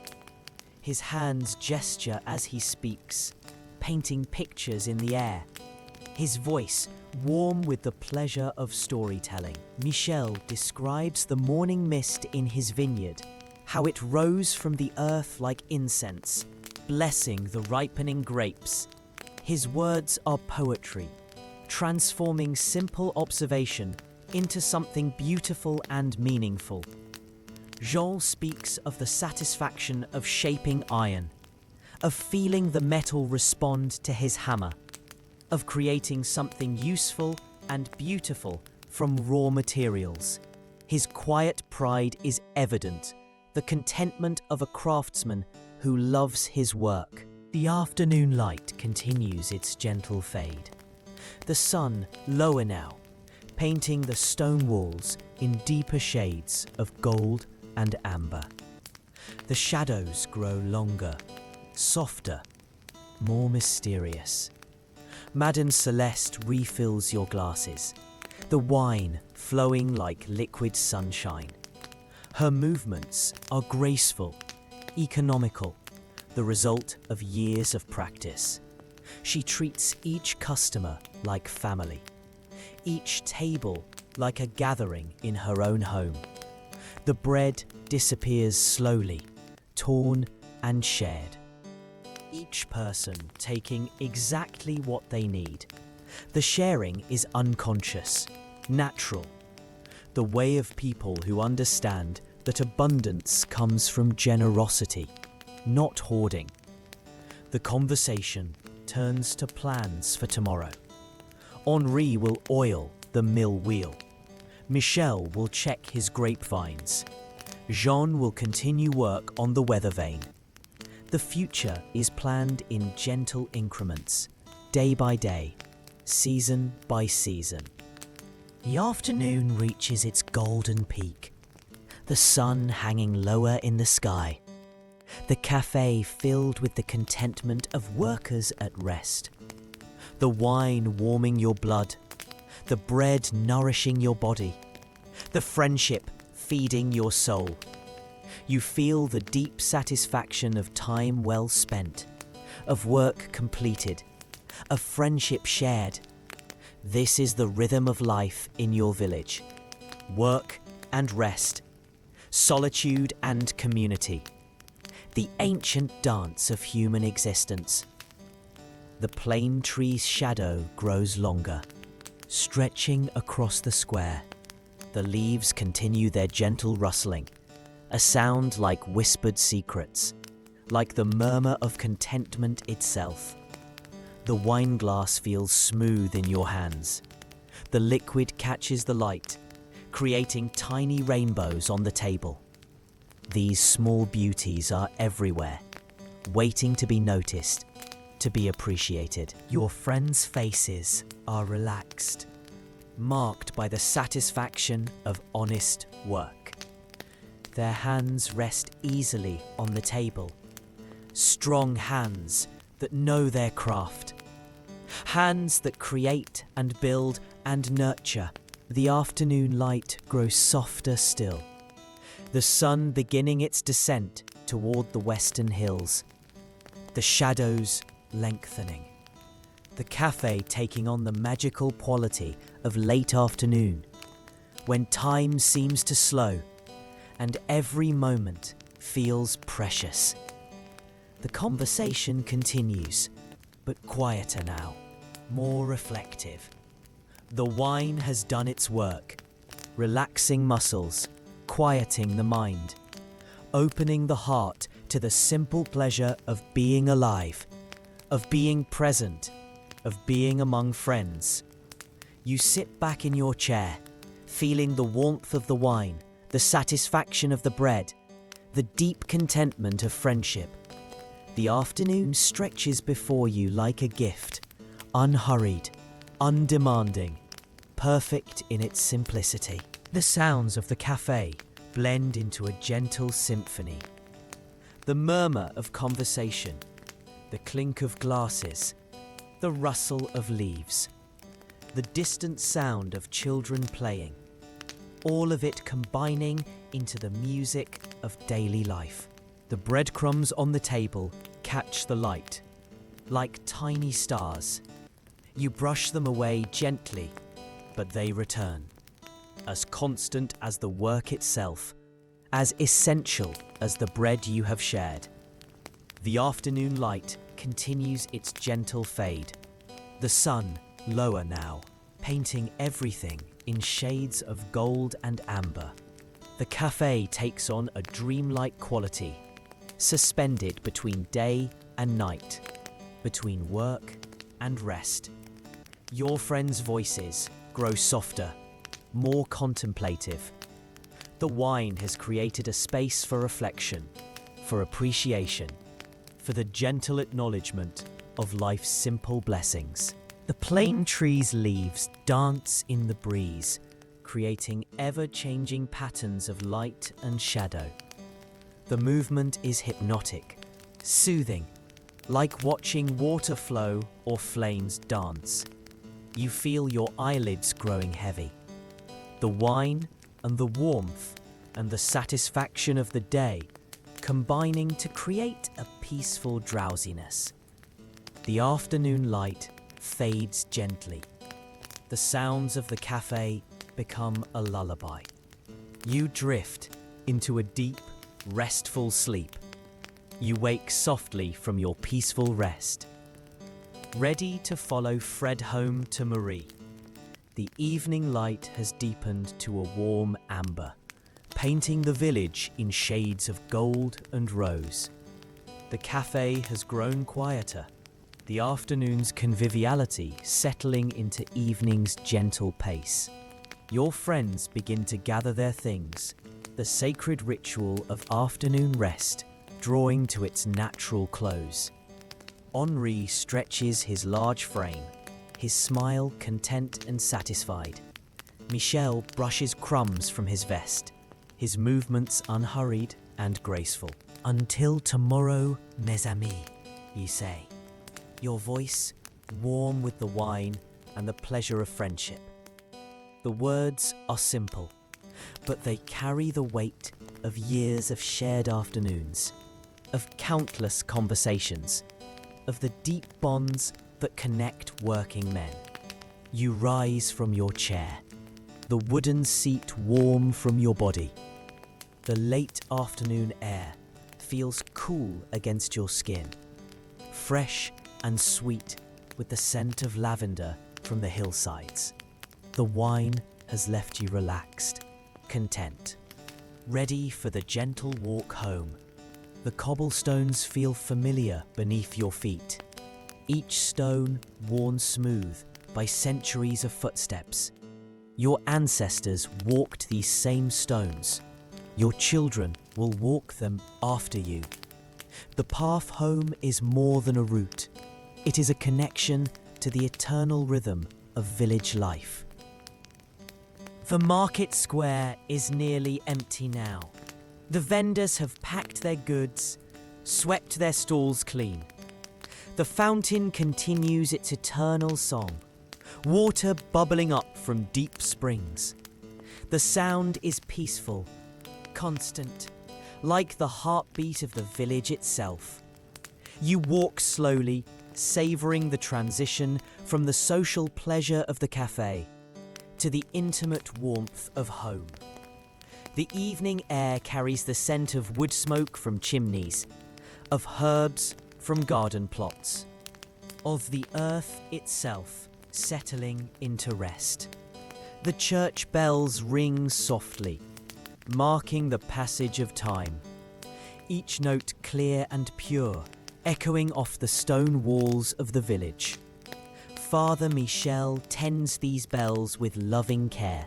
His hands gesture as he speaks, painting pictures in the air. His voice warm with the pleasure of storytelling. Michel describes the morning mist in his vineyard, how it rose from the earth like incense, blessing the ripening grapes. His words are poetry, transforming simple observation into something beautiful and meaningful. Jean speaks of the satisfaction of shaping iron, of feeling the metal respond to his hammer, of creating something useful and beautiful from raw materials. His quiet pride is evident, the contentment of a craftsman who loves his work. The afternoon light continues its gentle fade. The sun lower now, painting the stone walls in deeper shades of gold and amber. The shadows grow longer, softer, more mysterious. Madame Celeste refills your glasses, the wine flowing like liquid sunshine. Her movements are graceful, economical, the result of years of practice. She treats each customer like family, each table like a gathering in her own home. The bread disappears slowly, torn and shared. Each person taking exactly what they need. The sharing is unconscious, natural. The way of people who understand that abundance comes from generosity, not hoarding. The conversation turns to plans for tomorrow. Henri will oil the mill wheel. Michel will check his grapevines. Jean will continue work on the weather vane. The future is planned in gentle increments, day by day, season by season. The afternoon reaches its golden peak, the sun hanging lower in the sky. The cafe filled with the contentment of workers at rest. The wine warming your blood. The bread nourishing your body. The friendship feeding your soul. You feel the deep satisfaction of time well spent, of work completed, of friendship shared. This is the rhythm of life in your village. Work and rest, solitude and community. The ancient dance of human existence. The plane tree's shadow grows longer, stretching across the square. The leaves continue their gentle rustling, a sound like whispered secrets, like the murmur of contentment itself. The wine glass feels smooth in your hands. The liquid catches the light, creating tiny rainbows on the table. These small beauties are everywhere, waiting to be noticed, to be appreciated. Your friends' faces are relaxed, marked by the satisfaction of honest work. Their hands rest easily on the table, strong hands that know their craft, hands that create and build and nurture. The afternoon light grows softer still, the sun beginning its descent toward the western hills, the shadows lengthening, the cafe taking on the magical quality of late afternoon, when time seems to slow and every moment feels precious. The conversation continues, but quieter now, more reflective. The wine has done its work, relaxing muscles, quieting the mind, opening the heart to the simple pleasure of being alive, of being present, of being among friends. You sit back in your chair, feeling the warmth of the wine, the satisfaction of the bread, the deep contentment of friendship. The afternoon stretches before you like a gift, unhurried, undemanding, perfect in its simplicity. The sounds of the cafe blend into a gentle symphony. The murmur of conversation, the clink of glasses, the rustle of leaves, the distant sound of children playing, all of it combining into the music of daily life. The breadcrumbs on the table catch the light, like tiny stars. You brush them away gently, but they return, as constant as the work itself, as essential as the bread you have shared. The afternoon light continues its gentle fade, the sun lower now, painting everything in shades of gold and amber. The cafe takes on a dreamlike quality, suspended between day and night, between work and rest. Your friends' voices grow softer, more contemplative. The wine has created a space for reflection, for appreciation, for the gentle acknowledgement of life's simple blessings. The plane tree's leaves dance in the breeze, creating ever-changing patterns of light and shadow. The movement is hypnotic, soothing, like watching water flow or flames dance. You feel your eyelids growing heavy. The wine and the warmth and the satisfaction of the day combining to create a peaceful drowsiness. The afternoon light fades gently. The sounds of the cafe become a lullaby. You drift into a deep, restful sleep. You wake softly from your peaceful rest, ready to follow Fred home to Marie. The evening light has deepened to a warm amber, painting the village in shades of gold and rose. The cafe has grown quieter, the afternoon's conviviality settling into evening's gentle pace. Your friends begin to gather their things, the sacred ritual of afternoon rest drawing to its natural close. Henri stretches his large frame, his smile content and satisfied. Michel brushes crumbs from his vest, his movements unhurried and graceful. Until tomorrow, mes amis, you say. Your voice warm with the wine and the pleasure of friendship. The words are simple, but they carry the weight of years of shared afternoons, of countless conversations, of the deep bonds that connect working men. You rise from your chair, the wooden seat warm from your body. The late afternoon air feels cool against your skin, fresh and sweet with the scent of lavender from the hillsides. The wine has left you relaxed, content, ready for the gentle walk home. The cobblestones feel familiar beneath your feet, each stone worn smooth by centuries of footsteps. Your ancestors walked these same stones. Your children will walk them after you. The path home is more than a route. It is a connection to the eternal rhythm of village life. The market square is nearly empty now. The vendors have packed their goods, swept their stalls clean. The fountain continues its eternal song, water bubbling up from deep springs. The sound is peaceful, constant, like the heartbeat of the village itself. You walk slowly, savouring the transition from the social pleasure of the cafe to the intimate warmth of home. The evening air carries the scent of wood smoke from chimneys, of herbs from garden plots, of the earth itself settling into rest. The church bells ring softly, marking the passage of time, each note clear and pure, echoing off the stone walls of the village. Father Michel tends these bells with loving care,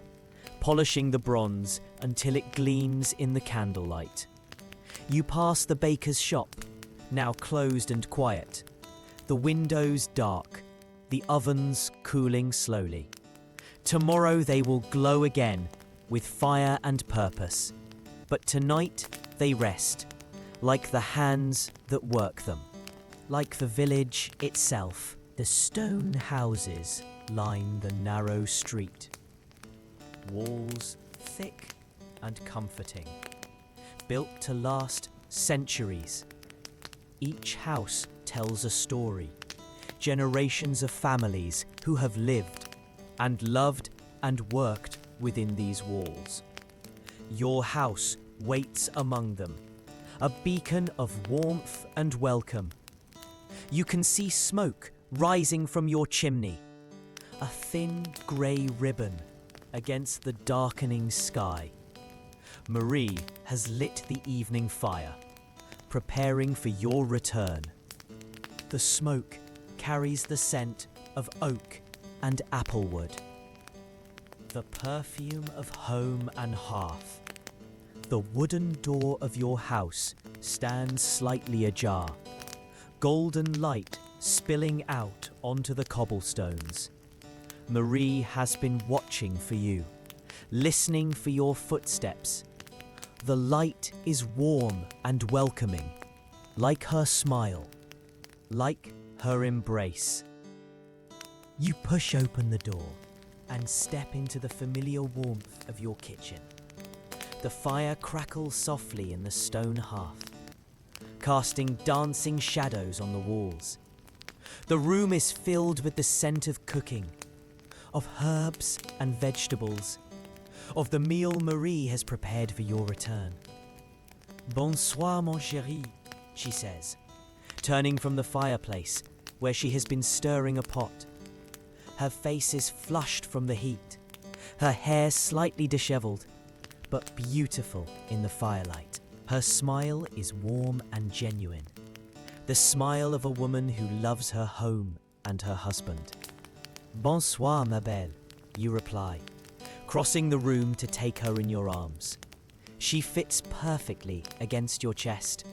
polishing the bronze until it gleams in the candlelight. You pass the baker's shop, now closed and quiet, the windows dark, the ovens cooling slowly. Tomorrow they will glow again with fire and purpose, but tonight they rest, like the hands that work them. Like the village itself, the stone houses line the narrow street. Walls thick and comforting, built to last centuries. Each house tells a story, generations of families who have lived and loved and worked within these walls. Your house waits among them, a beacon of warmth and welcome. You can see smoke rising from your chimney, a thin grey ribbon against the darkening sky. Marie has lit the evening fire, preparing for your return. The smoke carries the scent of oak and applewood, the perfume of home and hearth. The wooden door of your house stands slightly ajar, golden light spilling out onto the cobblestones. Marie has been watching for you, listening for your footsteps. The light is warm and welcoming, like her smile, like her embrace. You push open the door and step into the familiar warmth of your kitchen. The fire crackles softly in the stone hearth, casting dancing shadows on the walls. The room is filled with the scent of cooking, of herbs and vegetables, of the meal Marie has prepared for your return. Bonsoir, mon chéri, she says, turning from the fireplace where she has been stirring a pot. Her face is flushed from the heat, her hair slightly dishevelled, but beautiful in the firelight. Her smile is warm and genuine, the smile of a woman who loves her home and her husband. Bonsoir, ma belle, you reply, crossing the room to take her in your arms. She fits perfectly against your chest,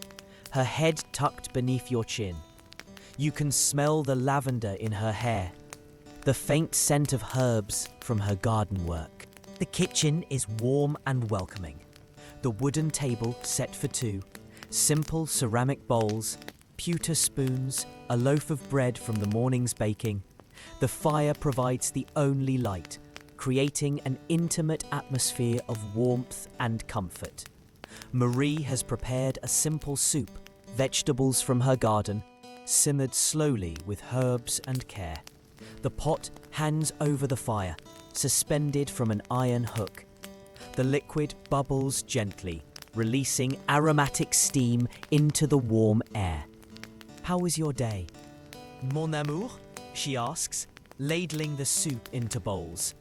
her head tucked beneath your chin. You can smell the lavender in her hair, the faint scent of herbs from her garden work. The kitchen is warm and welcoming. The wooden table set for two Simple ceramic bowls, pewter spoons, a loaf of bread from the morning's baking. The fire provides the only light, creating an intimate atmosphere of warmth and comfort. Marie has prepared a simple soup, vegetables from her garden, simmered slowly with herbs and care. The pot hangs over the fire, suspended from an iron hook. The liquid bubbles gently, releasing aromatic steam into the warm air. "How was your day?" "Mon amour?" she asks, ladling the soup into bowls.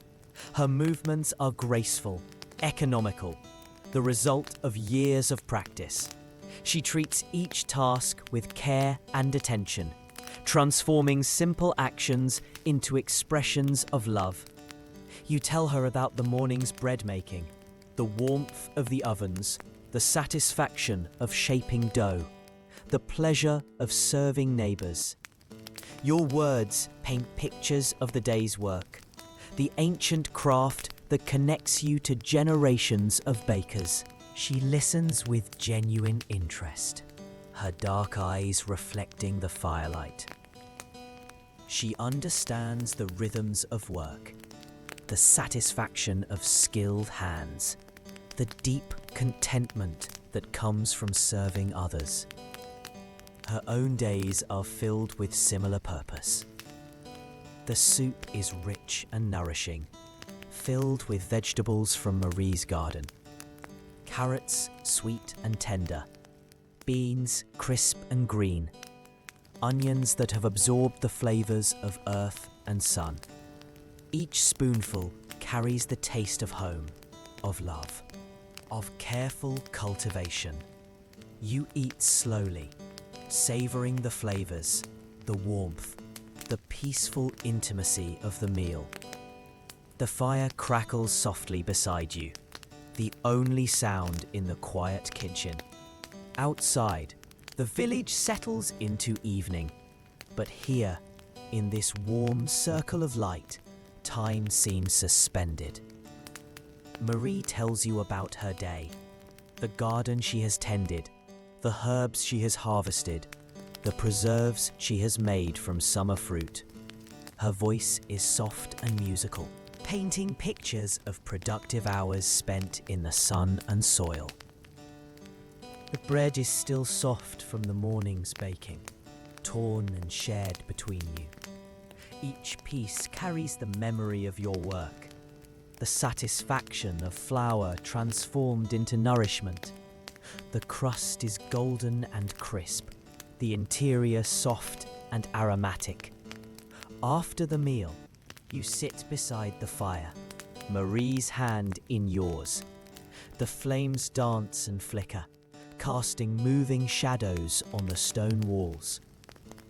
Her movements are graceful, economical, the result of years of practice. She treats each task with care and attention, transforming simple actions into expressions of love. You tell her about the morning's bread making, the warmth of the ovens, the satisfaction of shaping dough, the pleasure of serving neighbors. Your words paint pictures of the day's work, the ancient craft that connects you to generations of bakers. She listens with genuine interest, her dark eyes reflecting the firelight. She understands the rhythms of work, the satisfaction of skilled hands, the deep contentment that comes from serving others. Her own days are filled with similar purpose. The soup is rich and nourishing, filled with vegetables from Marie's garden. Carrots, sweet and tender. Beans, crisp and green. Onions that have absorbed the flavors of earth and sun. Each spoonful carries the taste of home, of love, of careful cultivation. You eat slowly, savoring the flavors, the warmth, the peaceful intimacy of the meal. The fire crackles softly beside you, the only sound in the quiet kitchen. Outside, the village settles into evening, but here, in this warm circle of light, time seems suspended. Marie tells you about her day, the garden she has tended, the herbs she has harvested, the preserves she has made from summer fruit. Her voice is soft and musical, painting pictures of productive hours spent in the sun and soil. The bread is still soft from the morning's baking, torn and shared between you. Each piece carries the memory of your work, the satisfaction of flour transformed into nourishment. The crust is golden and crisp, the interior soft and aromatic. After the meal, you sit beside the fire, Marie's hand in yours. The flames dance and flicker, casting moving shadows on the stone walls.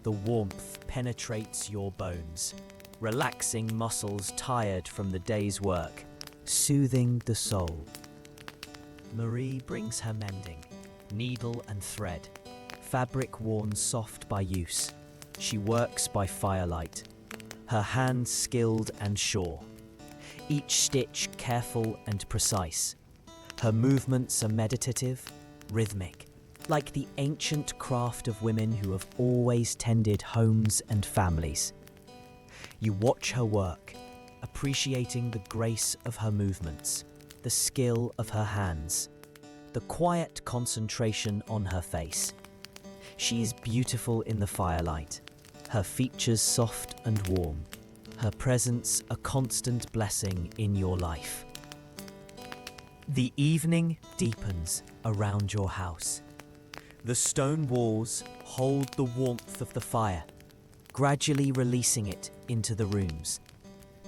The warmth penetrates your bones, relaxing muscles tired from the day's work, soothing the soul. Marie brings her mending, needle and thread, fabric worn soft by use. She works by firelight, her hands skilled and sure, each stitch careful and precise. Her movements are meditative, rhythmic, like the ancient craft of women who have always tended homes and families. You watch her work, appreciating the grace of her movements, the skill of her hands, the quiet concentration on her face. She is beautiful in the firelight, her features soft and warm, her presence a constant blessing in your life. The evening deepens around your house. The stone walls hold the warmth of the fire, gradually releasing it into the rooms.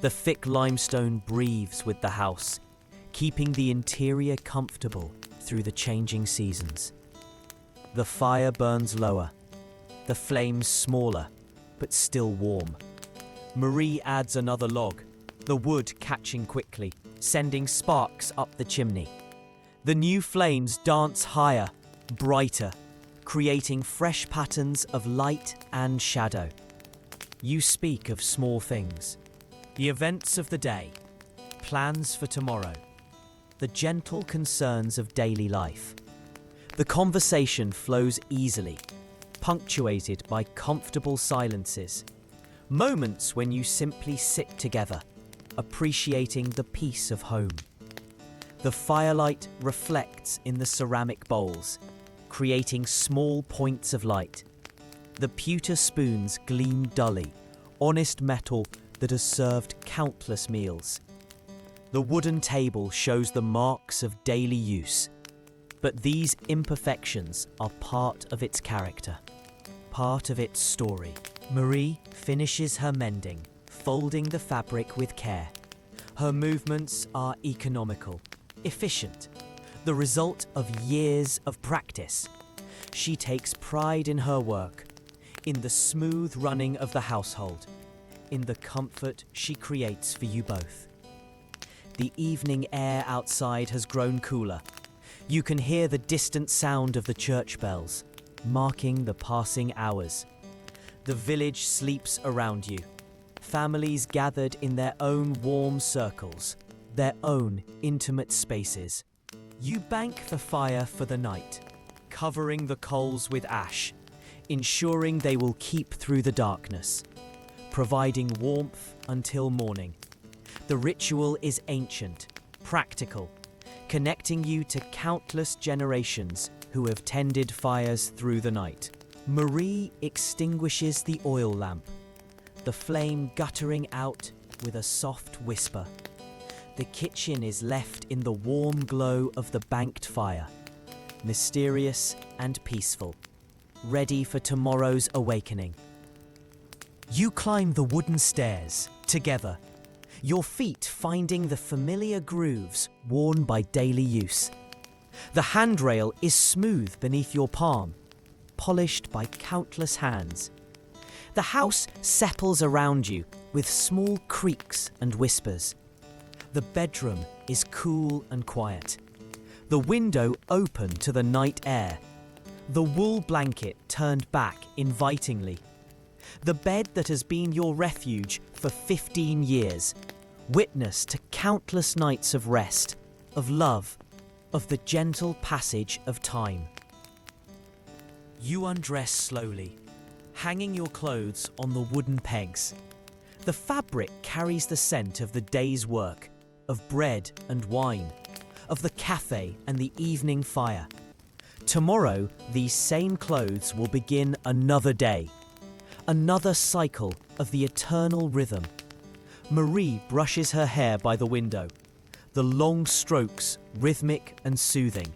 The thick limestone breathes with the house, keeping the interior comfortable through the changing seasons. The fire burns lower, the flames smaller, but still warm. Marie adds another log, the wood catching quickly, sending sparks up the chimney. The new flames dance higher, brighter, creating fresh patterns of light and shadow. You speak of small things, the events of the day, plans for tomorrow, the gentle concerns of daily life. The conversation flows easily, punctuated by comfortable silences. Moments when you simply sit together, appreciating the peace of home. The firelight reflects in the ceramic bowls, creating small points of light. The pewter spoons gleam dully, honest metal that has served countless meals. The wooden table shows the marks of daily use, but these imperfections are part of its character, part of its story. Marie finishes her mending, folding the fabric with care. Her movements are economical, efficient, the result of years of practice. She takes pride in her work, in the smooth running of the household, in the comfort she creates for you both. The evening air outside has grown cooler. You can hear the distant sound of the church bells, marking the passing hours. The village sleeps around you, families gathered in their own warm circles, their own intimate spaces. You bank the fire for the night, covering the coals with ash, ensuring they will keep through the darkness, providing warmth until morning. The ritual is ancient, practical, connecting you to countless generations who have tended fires through the night. Marie extinguishes the oil lamp, the flame guttering out with a soft whisper. The kitchen is left in the warm glow of the banked fire, mysterious and peaceful, ready for tomorrow's awakening. You climb the wooden stairs together, your feet finding the familiar grooves worn by daily use. The handrail is smooth beneath your palm, polished by countless hands. The house settles around you with small creaks and whispers. The bedroom is cool and quiet. The window open to the night air. The wool blanket turned back invitingly. The bed that has been your refuge for 15 years, witness to countless nights of rest, of love, of the gentle passage of time. You undress slowly, hanging your clothes on the wooden pegs. The fabric carries the scent of the day's work, of bread and wine, of the cafe and the evening fire. Tomorrow, these same clothes will begin another day, another cycle of the eternal rhythm. Marie brushes her hair by the window, the long strokes rhythmic and soothing.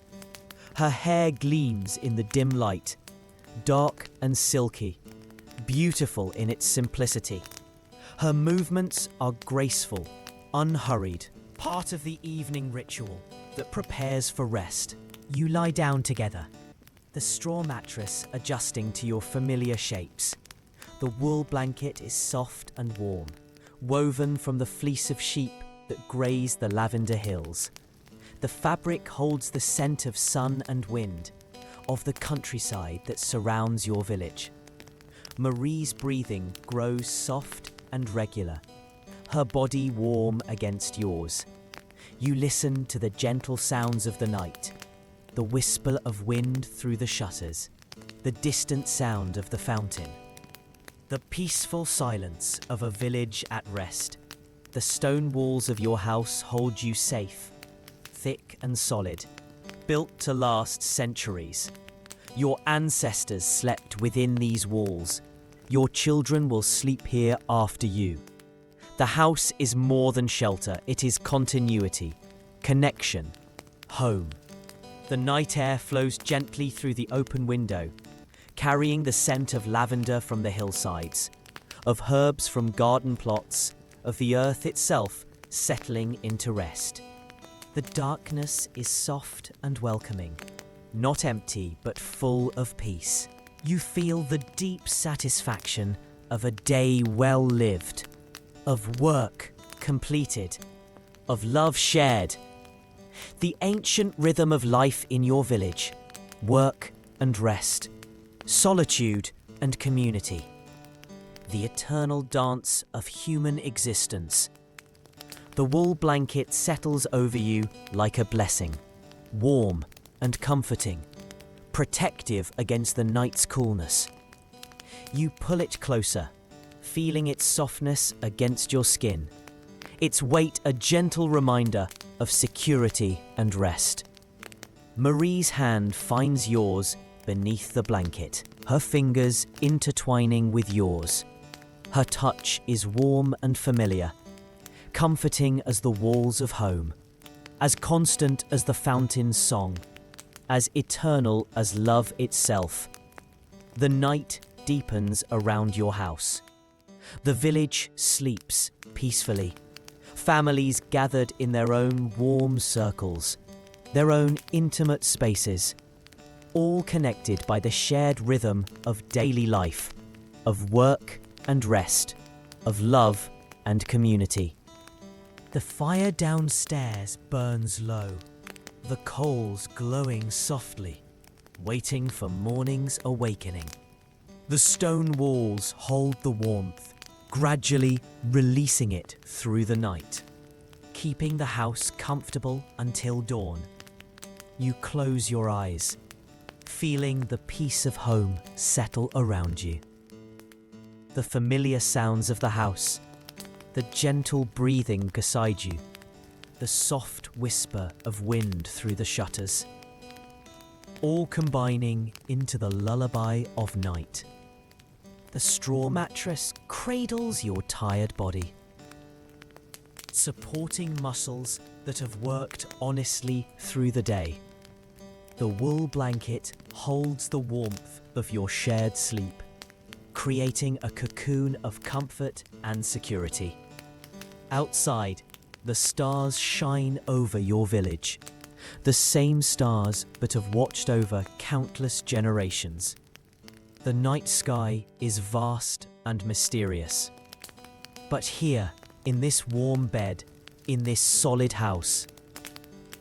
Her hair gleams in the dim light, dark and silky, beautiful in its simplicity. Her movements are graceful, unhurried, part of the evening ritual that prepares for rest. You lie down together, the straw mattress adjusting to your familiar shapes. The wool blanket is soft and warm, woven from the fleece of sheep that graze the lavender hills. The fabric holds the scent of sun and wind, of the countryside that surrounds your village. Marie's breathing grows soft and regular, her body warm against yours. You listen to the gentle sounds of the night, the whisper of wind through the shutters, the distant sound of the fountain. The peaceful silence of a village at rest. The stone walls of your house hold you safe, thick and solid, built to last centuries. Your ancestors slept within these walls. Your children will sleep here after you. The house is more than shelter, it is continuity, connection, home. The night air flows gently through the open window, carrying the scent of lavender from the hillsides, of herbs from garden plots, of the earth itself settling into rest. The darkness is soft and welcoming, not empty but full of peace. You feel the deep satisfaction of a day well lived, of work completed, of love shared. The ancient rhythm of life in your village, work and rest, solitude and community. The eternal dance of human existence. The wool blanket settles over you like a blessing, warm and comforting, protective against the night's coolness. You pull it closer, feeling its softness against your skin, its weight a gentle reminder of security and rest. Marie's hand finds yours beneath the blanket, her fingers intertwining with yours. Her touch is warm and familiar, comforting as the walls of home, as constant as the fountain's song, as eternal as love itself. The night deepens around your house. The village sleeps peacefully. Families gathered in their own warm circles, their own intimate spaces, all connected by the shared rhythm of daily life, of work and rest, of love and community. The fire downstairs burns low, the coals glowing softly, waiting for morning's awakening. The stone walls hold the warmth, gradually releasing it through the night, keeping the house comfortable until dawn. You close your eyes, feeling the peace of home settle around you. The familiar sounds of the house, the gentle breathing beside you, the soft whisper of wind through the shutters, all combining into the lullaby of night. The straw mattress cradles your tired body, supporting muscles that have worked honestly through the day. The wool blanket holds the warmth of your shared sleep, creating a cocoon of comfort and security. Outside, the stars shine over your village, the same stars that have watched over countless generations. The night sky is vast and mysterious. But here, in this warm bed, in this solid house,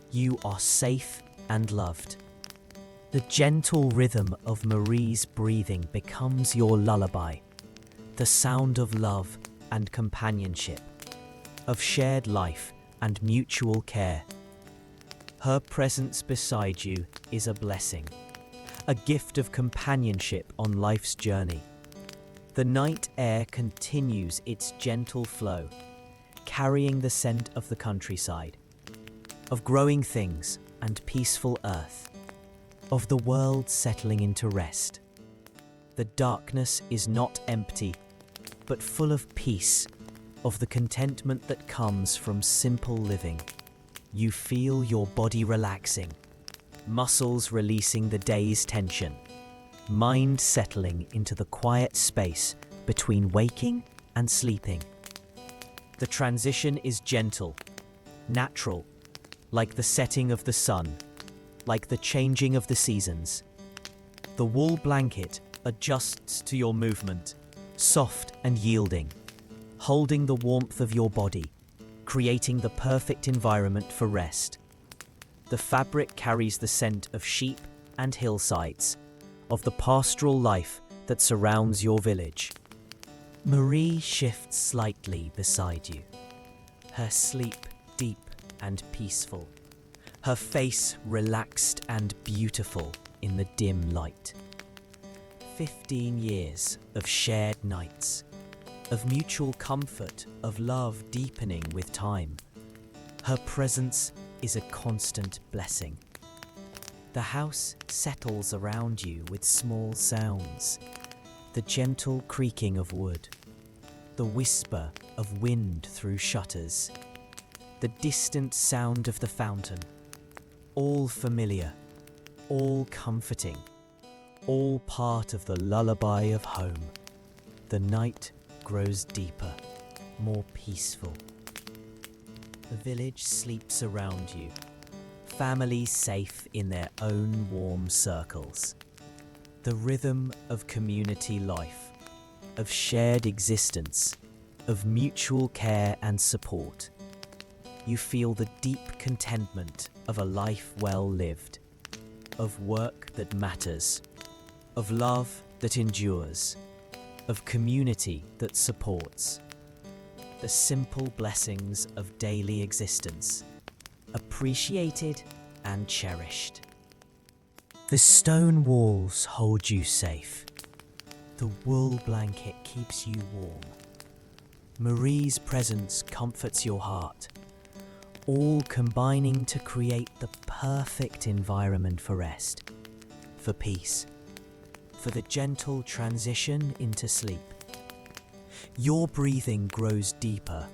you are safe and loved. The gentle rhythm of Marie's breathing becomes your lullaby, the sound of love and companionship, of shared life and mutual care. Her presence beside you is a blessing, a gift of companionship on life's journey. The night air continues its gentle flow, carrying the scent of the countryside, of growing things and peaceful earth, of the world settling into rest. The darkness is not empty, but full of peace, of the contentment that comes from simple living. You feel your body relaxing, muscles releasing the day's tension, mind settling into the quiet space between waking and sleeping. The transition is gentle, natural, like the setting of the sun, like the changing of the seasons. The wool blanket adjusts to your movement, soft and yielding, holding the warmth of your body, creating the perfect environment for rest. The fabric carries the scent of sheep and hillsides, of the pastoral life that surrounds your village. Marie shifts slightly beside you, her sleep deep and peaceful, her face relaxed and beautiful in the dim light. 15 years of shared nights, of mutual comfort, of love deepening with time. Her presence is a constant blessing. The house settles around you with small sounds, the gentle creaking of wood, the whisper of wind through shutters, the distant sound of the fountain, all familiar, all comforting, all part of the lullaby of home. The night grows deeper, more peaceful. The village sleeps around you, families safe in their own warm circles. The rhythm of community life, of shared existence, of mutual care and support. You feel the deep contentment of a life well lived, of work that matters, of love that endures, of community that supports. The simple blessings of daily existence, appreciated and cherished. The stone walls hold you safe. The wool blanket keeps you warm. Marie's presence comforts your heart, all combining to create the perfect environment for rest, for peace, for the gentle transition into sleep. Your breathing grows deeper,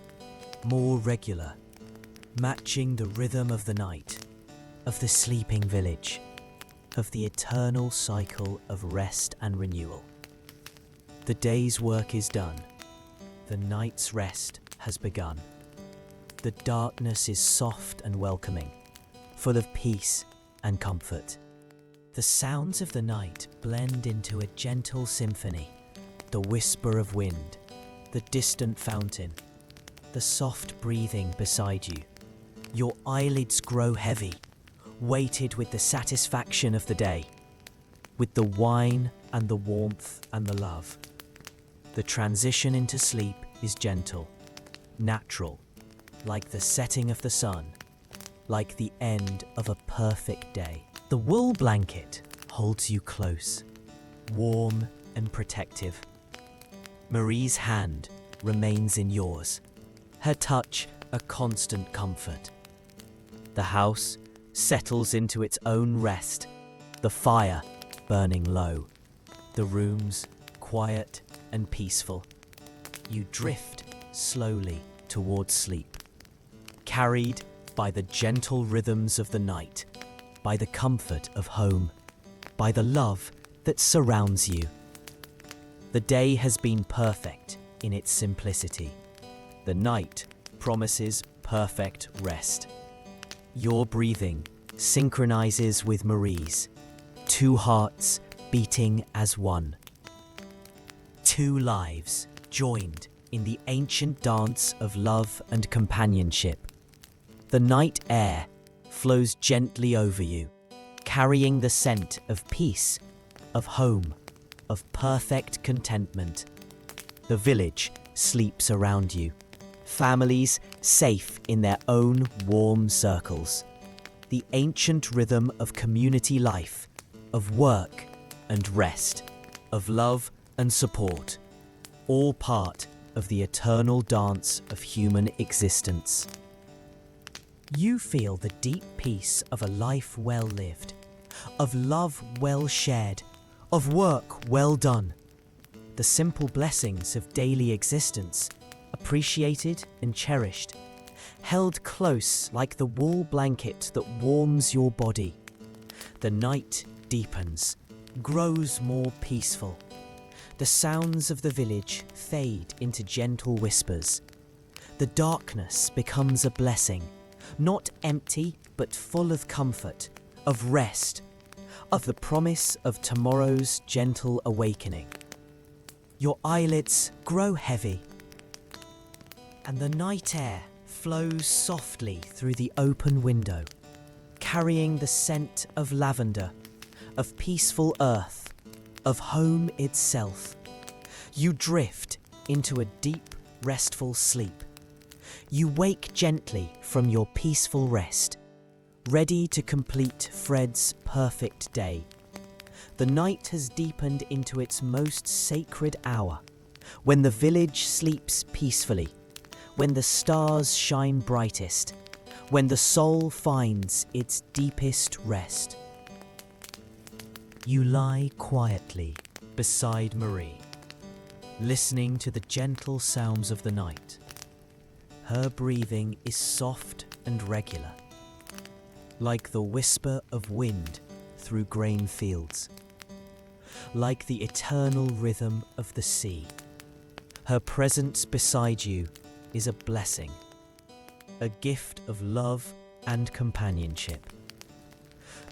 more regular, matching the rhythm of the night, of the sleeping village, of the eternal cycle of rest and renewal. The day's work is done. The night's rest has begun. The darkness is soft and welcoming, full of peace and comfort. The sounds of the night blend into a gentle symphony, the whisper of wind, the distant fountain, the soft breathing beside you. Your eyelids grow heavy, weighted with the satisfaction of the day, with the wine and the warmth and the love. The transition into sleep is gentle, natural, like the setting of the sun, like the end of a perfect day. The wool blanket holds you close, warm and protective. Marie's hand remains in yours, her touch a constant comfort. The house settles into its own rest, the fire burning low, the rooms quiet and peaceful. You drift slowly towards sleep, carried by the gentle rhythms of the night, by the comfort of home, by the love that surrounds you. The day has been perfect in its simplicity. The night promises perfect rest. Your breathing synchronizes with Marie's, two hearts beating as one. Two lives joined in the ancient dance of love and companionship. The night air flows gently over you, carrying the scent of peace, of home, of perfect contentment. The village sleeps around you, families safe in their own warm circles. The ancient rhythm of community life, of work and rest, of love and support, all part of the eternal dance of human existence. You feel the deep peace of a life well lived, of love well shared, of work well done. The simple blessings of daily existence, appreciated and cherished, held close like the wool blanket that warms your body. The night deepens, grows more peaceful. The sounds of the village fade into gentle whispers. The darkness becomes a blessing, not empty but full of comfort, of rest, of the promise of tomorrow's gentle awakening. Your eyelids grow heavy, and the night air flows softly through the open window, carrying the scent of lavender, of peaceful earth, of home itself. You drift into a deep, restful sleep. You wake gently from your peaceful rest, ready to complete Fred's perfect day. The night has deepened into its most sacred hour, when the village sleeps peacefully, when the stars shine brightest, when the soul finds its deepest rest. You lie quietly beside Marie, listening to the gentle sounds of the night. Her breathing is soft and regular, like the whisper of wind through grain fields, like the eternal rhythm of the sea. Her presence beside you is a blessing, a gift of love and companionship.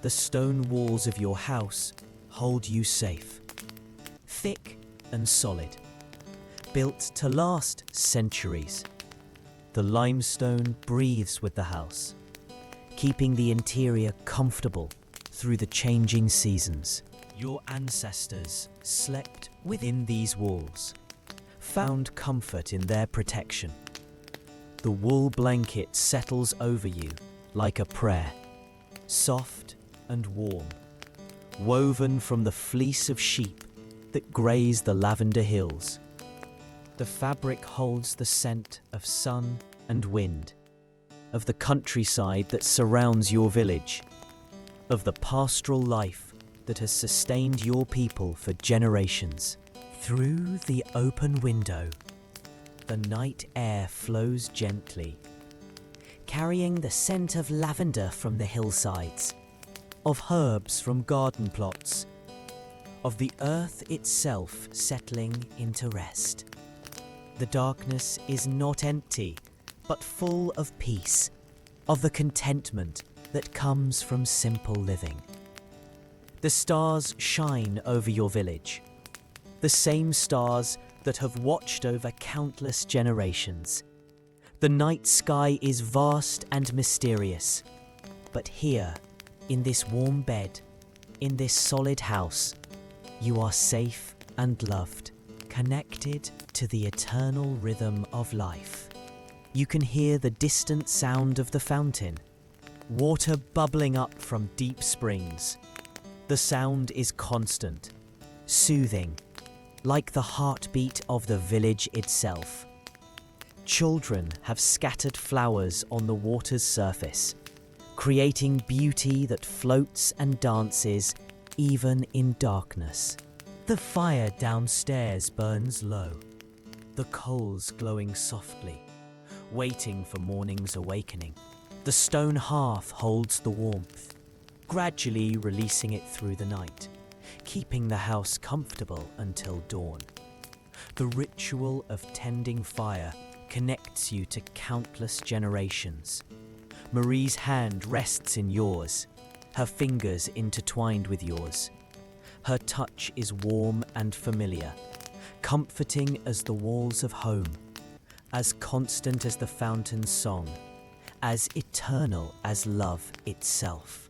The stone walls of your house hold you safe, thick and solid, built to last centuries. The limestone breathes with the house, keeping the interior comfortable through the changing seasons. Your ancestors slept within these walls, found comfort in their protection. The wool blanket settles over you like a prayer, soft and warm, woven from the fleece of sheep that graze the lavender hills. The fabric holds the scent of sun and wind, of the countryside that surrounds your village, of the pastoral life that has sustained your people for generations. Through the open window, the night air flows gently, carrying the scent of lavender from the hillsides, of herbs from garden plots, of the earth itself settling into rest. The darkness is not empty, but full of peace, of the contentment that comes from simple living. The stars shine over your village, the same stars that have watched over countless generations. The night sky is vast and mysterious, but here, in this warm bed, in this solid house, you are safe and loved, connected to the eternal rhythm of life. You can hear the distant sound of the fountain, water bubbling up from deep springs. The sound is constant, soothing, like the heartbeat of the village itself. Children have scattered flowers on the water's surface, creating beauty that floats and dances even in darkness. The fire downstairs burns low, the coals glowing softly, waiting for morning's awakening. The stone hearth holds the warmth, gradually releasing it through the night, keeping the house comfortable until dawn. The ritual of tending fire connects you to countless generations. Marie's hand rests in yours, her fingers intertwined with yours. Her touch is warm and familiar, comforting as the walls of home, as constant as the fountain's song, as eternal as love itself.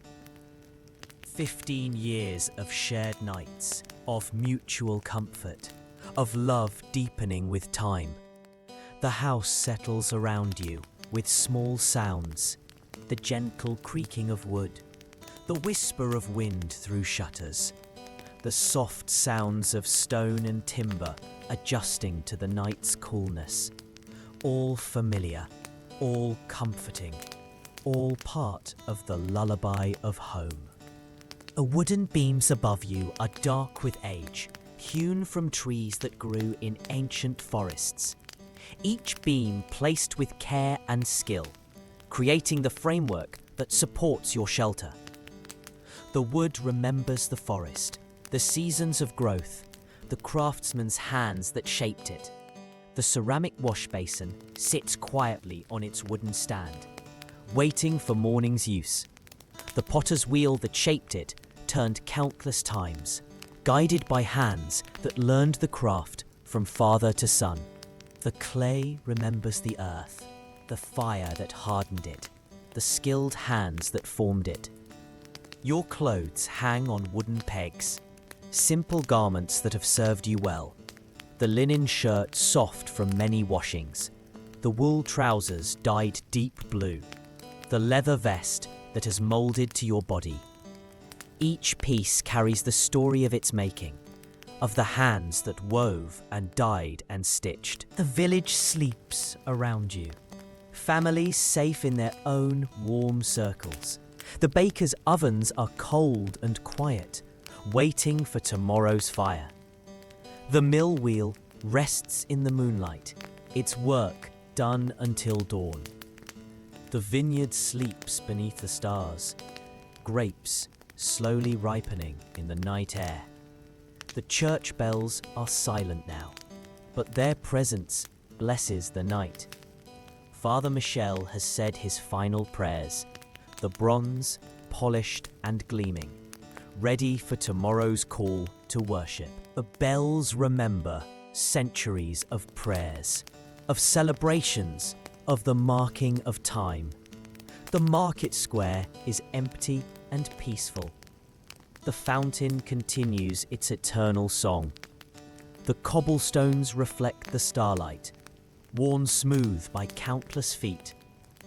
15 years of shared nights, of mutual comfort, of love deepening with time. The house settles around you with small sounds, the gentle creaking of wood, the whisper of wind through shutters, the soft sounds of stone and timber adjusting to the night's coolness. All familiar, all comforting, all part of the lullaby of home. The wooden beams above you are dark with age, hewn from trees that grew in ancient forests. Each beam placed with care and skill, creating the framework that supports your shelter. The wood remembers the forest, the seasons of growth, the craftsman's hands that shaped it. The ceramic wash basin sits quietly on its wooden stand, waiting for morning's use. The potter's wheel that shaped it turned countless times, guided by hands that learned the craft from father to son. The clay remembers the earth, the fire that hardened it, the skilled hands that formed it. Your clothes hang on wooden pegs, simple garments that have served you well. The linen shirt soft from many washings, the wool trousers dyed deep blue, the leather vest that has molded to your body. Each piece carries the story of its making, of the hands that wove and dyed and stitched. The village sleeps around you, families safe in their own warm circles. The baker's ovens are cold and quiet, waiting for tomorrow's fire. The mill wheel rests in the moonlight, its work done until dawn. The vineyard sleeps beneath the stars, grapes slowly ripening in the night air. The church bells are silent now, but their presence blesses the night. Father Michel has said his final prayers, the bronze, polished and gleaming, ready for tomorrow's call to worship. The bells remember centuries of prayers, of celebrations, of the marking of time. The market square is empty and peaceful. The fountain continues its eternal song. The cobblestones reflect the starlight, worn smooth by countless feet,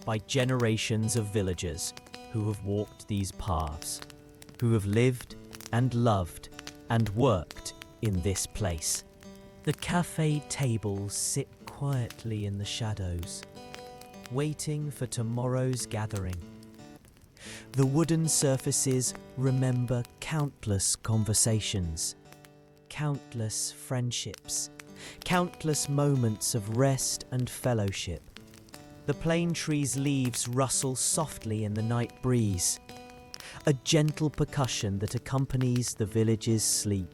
by generations of villagers who have walked these paths, who have lived and loved and worked in this place. The cafe tables sit quietly in the shadows, waiting for tomorrow's gathering. The wooden surfaces remember countless conversations, countless friendships, countless moments of rest and fellowship. The plane tree's leaves rustle softly in the night breeze, a gentle percussion that accompanies the village's sleep.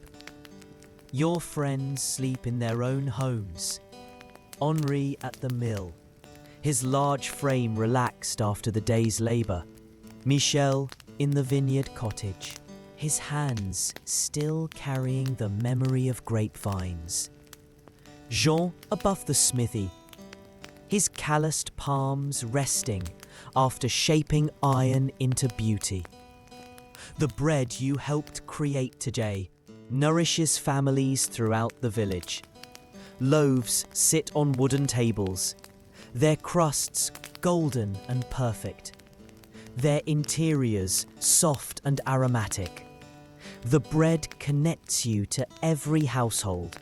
Your friends sleep in their own homes. Henri at the mill, his large frame relaxed after the day's labour. Michel in the vineyard cottage, his hands still carrying the memory of grapevines. Jean above the smithy, his calloused palms resting after shaping iron into beauty. The bread you helped create today nourishes families throughout the village. Loaves sit on wooden tables, their crusts golden and perfect, their interiors soft and aromatic. The bread connects you to every household,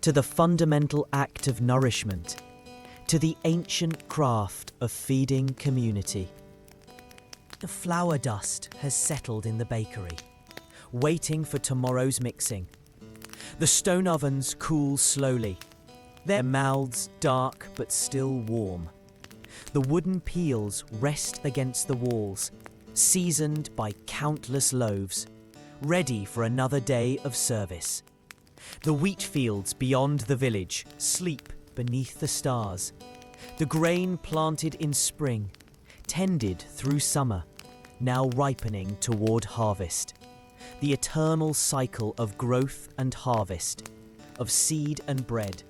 to the fundamental act of nourishment, to the ancient craft of feeding community. The flour dust has settled in the bakery, waiting for tomorrow's mixing. The stone ovens cool slowly, their mouths dark but still warm. The wooden peels rest against the walls, seasoned by countless loaves, ready for another day of service. The wheat fields beyond the village sleep beneath the stars. The grain planted in spring, tended through summer, now ripening toward harvest. The eternal cycle of growth and harvest, of seed and bread,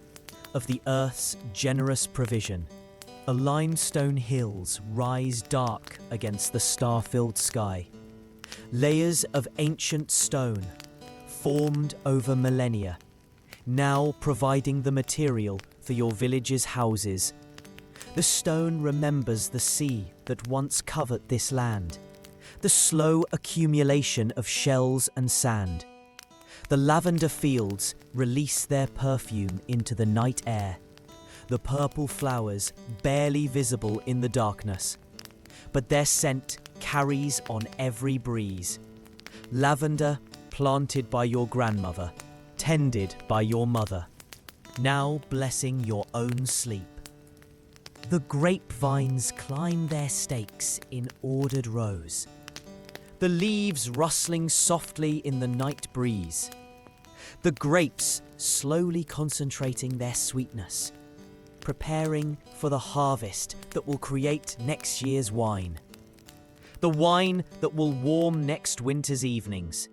of the earth's generous provision. The limestone hills rise dark against the star-filled sky. Layers of ancient stone, formed over millennia, now providing the material for your village's houses. The stone remembers the sea that once covered this land, the slow accumulation of shells and sand. The lavender fields release their perfume into the night air, the purple flowers barely visible in the darkness, but their scent carries on every breeze. Lavender planted by your grandmother, tended by your mother, now blessing your own sleep. The grapevines climb their stakes in ordered rows, the leaves rustling softly in the night breeze, the grapes slowly concentrating their sweetness, preparing for the harvest that will create next year's wine, the wine that will warm next winter's evenings.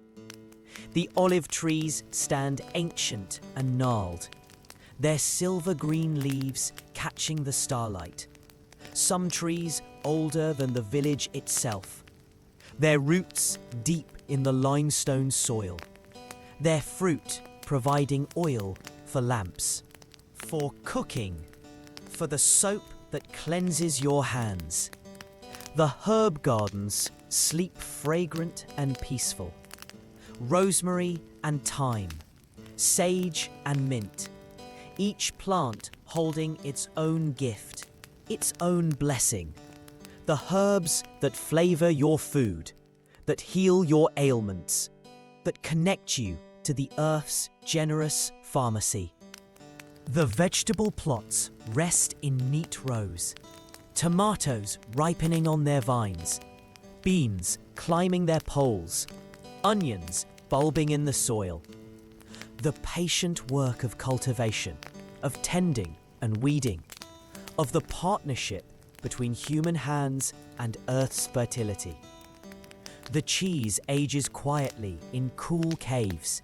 The olive trees stand ancient and gnarled, their silver-green leaves catching the starlight. Some trees older than the village itself, their roots deep in the limestone soil, their fruit providing oil for lamps, for cooking, for the soap that cleanses your hands. The herb gardens sleep fragrant and peaceful. Rosemary and thyme, sage and mint, each plant holding its own gift, its own blessing. The herbs that flavor your food, that heal your ailments, that connect you to the earth's generous pharmacy. The vegetable plots rest in neat rows, tomatoes ripening on their vines, beans climbing their poles, onions bulbing in the soil. The patient work of cultivation, of tending and weeding, of the partnership between human hands and Earth's fertility. The cheese ages quietly in cool caves,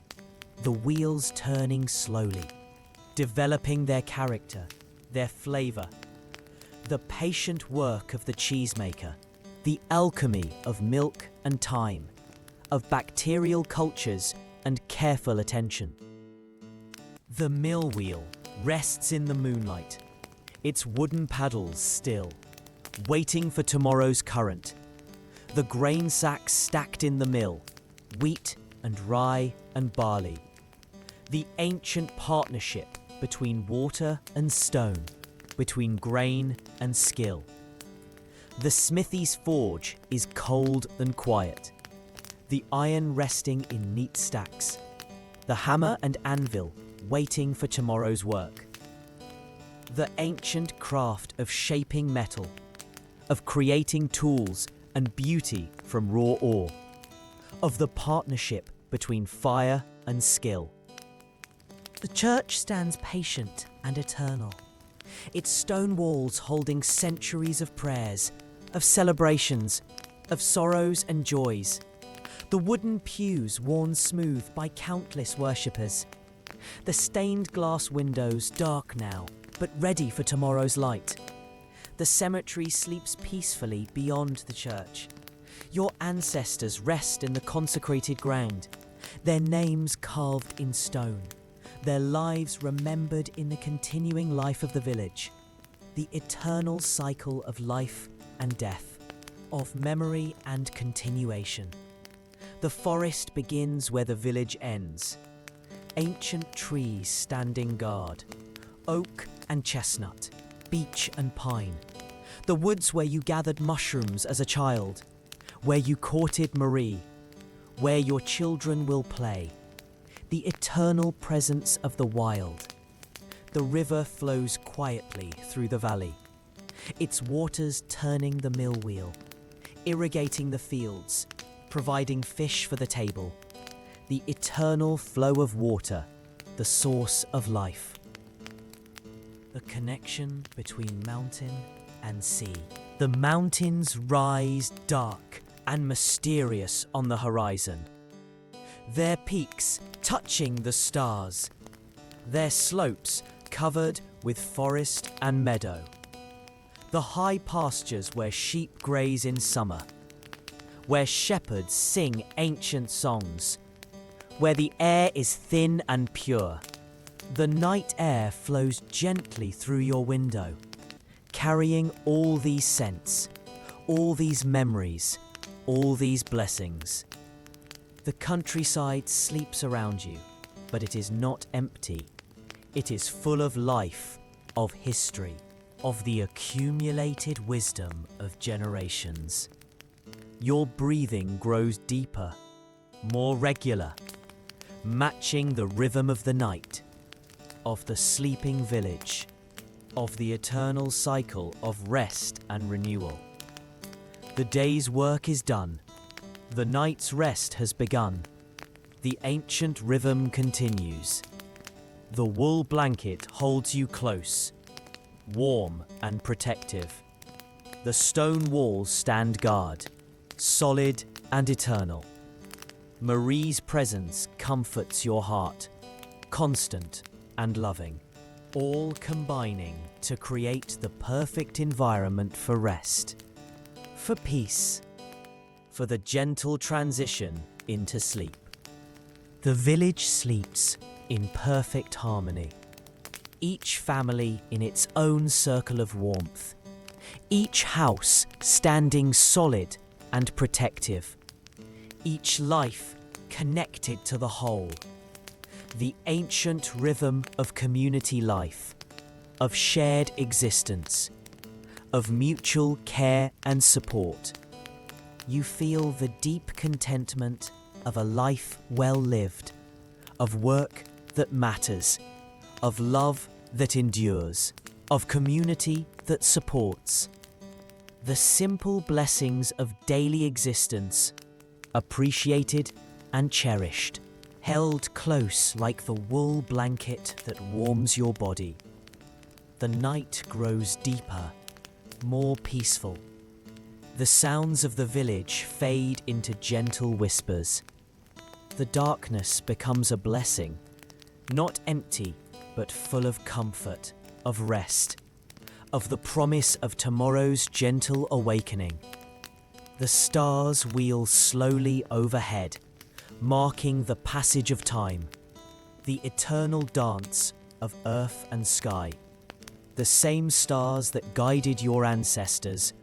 the wheels turning slowly, developing their character, their flavor. The patient work of the cheesemaker, the alchemy of milk and time, of bacterial cultures and careful attention. The mill wheel rests in the moonlight, its wooden paddles still, waiting for tomorrow's current. The grain sacks stacked in the mill, wheat, and rye and barley. The ancient partnership between water and stone, between grain and skill. The smithy's forge is cold and quiet, the iron resting in neat stacks, the hammer and anvil waiting for tomorrow's work. The ancient craft of shaping metal, of creating tools and beauty from raw ore, of the partnership between fire and skill. The church stands patient and eternal, its stone walls holding centuries of prayers, of celebrations, of sorrows and joys. The wooden pews worn smooth by countless worshippers. The stained glass windows dark now, but ready for tomorrow's light. The cemetery sleeps peacefully beyond the church. Your ancestors rest in the consecrated ground, their names carved in stone, their lives remembered in the continuing life of the village, the eternal cycle of life and death, of memory and continuation. The forest begins where the village ends. Ancient trees standing guard, oak and chestnut, beech and pine. The woods where you gathered mushrooms as a child, where you courted Marie, where your children will play. The eternal presence of the wild. The river flows quietly through the valley, its waters turning the mill wheel, irrigating the fields, providing fish for the table. The eternal flow of water, the source of life. The connection between mountain and sea. The mountains rise dark and mysterious on the horizon, their peaks touching the stars, their slopes covered with forest and meadow. The high pastures where sheep graze in summer, where shepherds sing ancient songs, where the air is thin and pure. The night air flows gently through your window, carrying all these scents, all these memories, all these blessings. The countryside sleeps around you, but it is not empty. It is full of life, of history, of the accumulated wisdom of generations. Your breathing grows deeper, more regular, matching the rhythm of the night, of the sleeping village, of the eternal cycle of rest and renewal. The day's work is done. The night's rest has begun. The ancient rhythm continues. The wool blanket holds you close, warm and protective. The stone walls stand guard, solid and eternal. Marie's presence comforts your heart, constant and loving, all combining to create the perfect environment for rest, for peace, for the gentle transition into sleep. The village sleeps in perfect harmony, each family in its own circle of warmth, each house standing solid and protective, each life connected to the whole. The ancient rhythm of community life, of shared existence, of mutual care and support. You feel the deep contentment of a life well lived, of work that matters, of love that endures, of community that supports. The simple blessings of daily existence, appreciated and cherished, held close like the wool blanket that warms your body. The night grows deeper, more peaceful. The sounds of the village fade into gentle whispers. The darkness becomes a blessing, not empty, but full of comfort, of rest, of the promise of tomorrow's gentle awakening. The stars wheel slowly overhead, marking the passage of time, the eternal dance of earth and sky. The same stars that guided your ancestors,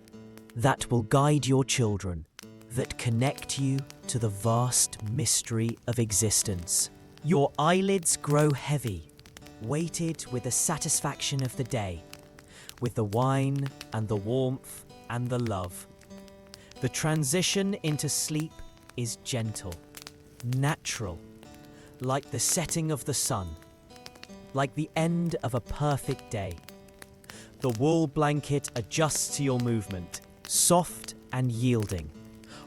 that will guide your children, that connect you to the vast mystery of existence. Your eyelids grow heavy, weighted with the satisfaction of the day, with the wine and the warmth and the love. The transition into sleep is gentle, natural, like the setting of the sun, like the end of a perfect day. The wool blanket adjusts to your movement, soft and yielding,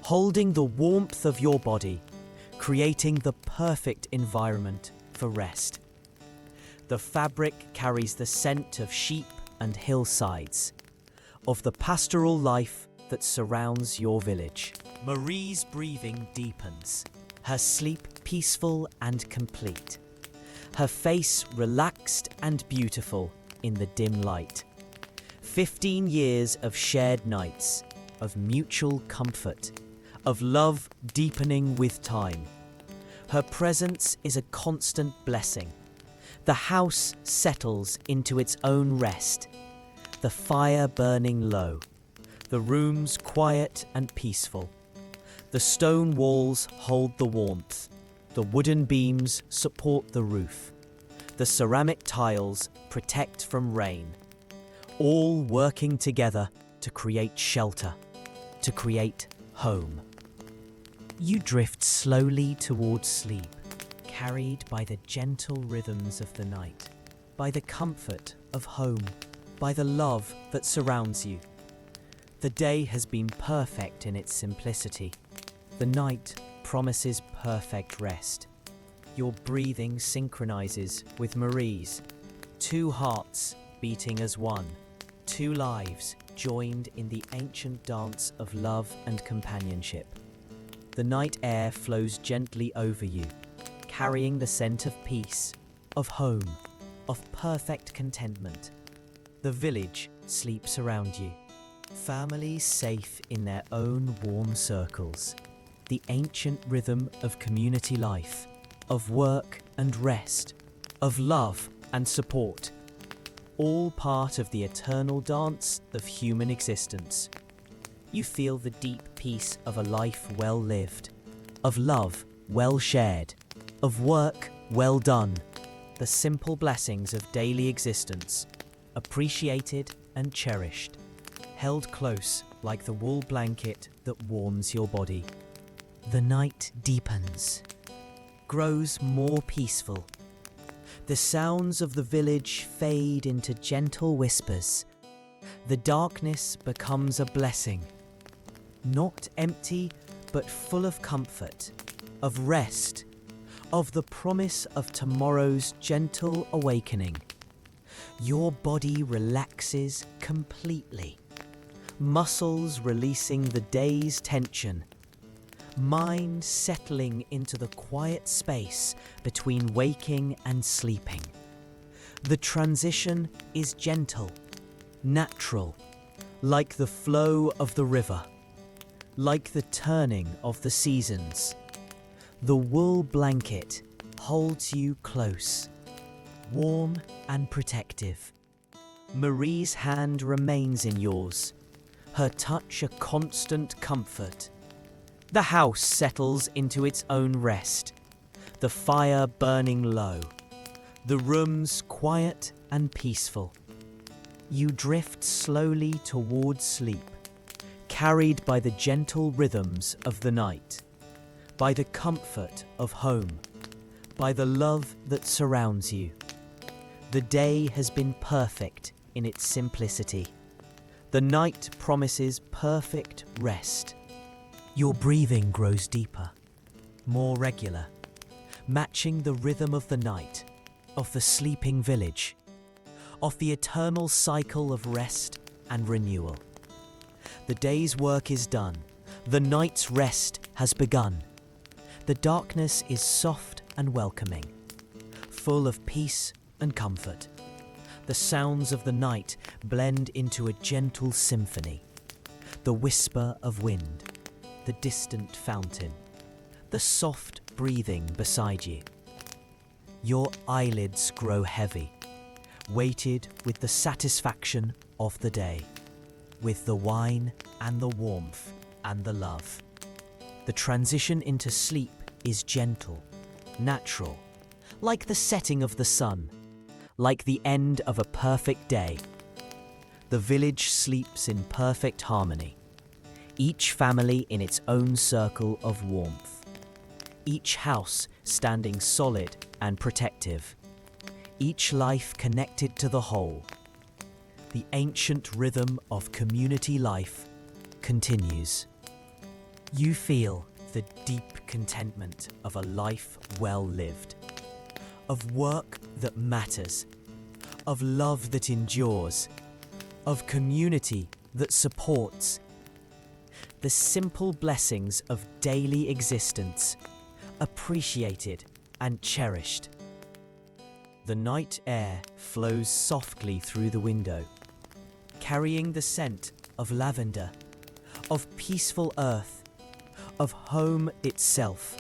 holding the warmth of your body, creating the perfect environment for rest. The fabric carries the scent of sheep and hillsides, of the pastoral life that surrounds your village. Marie's breathing deepens, her sleep peaceful and complete, her face relaxed and beautiful in the dim light. 15 years of shared nights, of mutual comfort, of love deepening with time. Her presence is a constant blessing. The house settles into its own rest, the fire burning low, the rooms quiet and peaceful. The stone walls hold the warmth, the wooden beams support the roof, the ceramic tiles protect from rain, all working together to create shelter, to create home. You drift slowly towards sleep, carried by the gentle rhythms of the night, by the comfort of home, by the love that surrounds you. The day has been perfect in its simplicity. The night promises perfect rest. Your breathing synchronizes with Marie's, two hearts beating as one, two lives joined in the ancient dance of love and companionship. The night air flows gently over you, carrying the scent of peace, of home, of perfect contentment. The village sleeps around you, families safe in their own warm circles. The ancient rhythm of community life, of work and rest, of love and support, all part of the eternal dance of human existence. You feel the deep peace of a life well lived, of love well shared, of work well done, the simple blessings of daily existence, appreciated and cherished, held close like the wool blanket that warms your body. The night deepens, grows more peaceful. The sounds of the village fade into gentle whispers. The darkness becomes a blessing, not empty, but full of comfort, of rest, of the promise of tomorrow's gentle awakening. Your body relaxes completely, muscles releasing the day's tension, mind settling into the quiet space between waking and sleeping. The transition is gentle, natural, like the flow of the river, like the turning of the seasons. The wool blanket holds you close, warm and protective. Marie's hand remains in yours, her touch a constant comfort. The house settles into its own rest, the fire burning low, the rooms quiet and peaceful. You drift slowly towards sleep, carried by the gentle rhythms of the night, by the comfort of home, by the love that surrounds you. The day has been perfect in its simplicity. The night promises perfect rest. Your breathing grows deeper, more regular, matching the rhythm of the night, of the sleeping village, of the eternal cycle of rest and renewal. The day's work is done, the night's rest has begun. The darkness is soft and welcoming, full of peace and comfort. The sounds of the night blend into a gentle symphony, the whisper of wind, the distant fountain, the soft breathing beside you. Your eyelids grow heavy, weighted with the satisfaction of the day, with the wine and the warmth and the love. The transition into sleep is gentle, natural, like the setting of the sun, like the end of a perfect day. The village sleeps in perfect harmony, each family in its own circle of warmth, each house standing solid and protective, each life connected to the whole. The ancient rhythm of community life continues. You feel the deep contentment of a life well lived, of work that matters, of love that endures, of community that supports. The simple blessings of daily existence, appreciated and cherished. The night air flows softly through the window, carrying the scent of lavender, of peaceful earth, of home itself.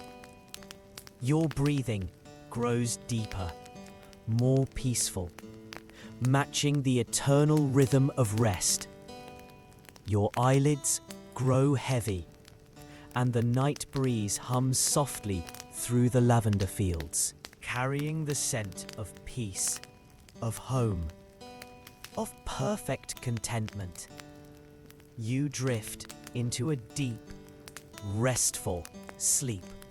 Your breathing grows deeper, more peaceful, matching the eternal rhythm of rest. Your eyelids grow heavy, and the night breeze hums softly through the lavender fields, carrying the scent of peace, of home, of perfect contentment. You drift into a deep, restful sleep.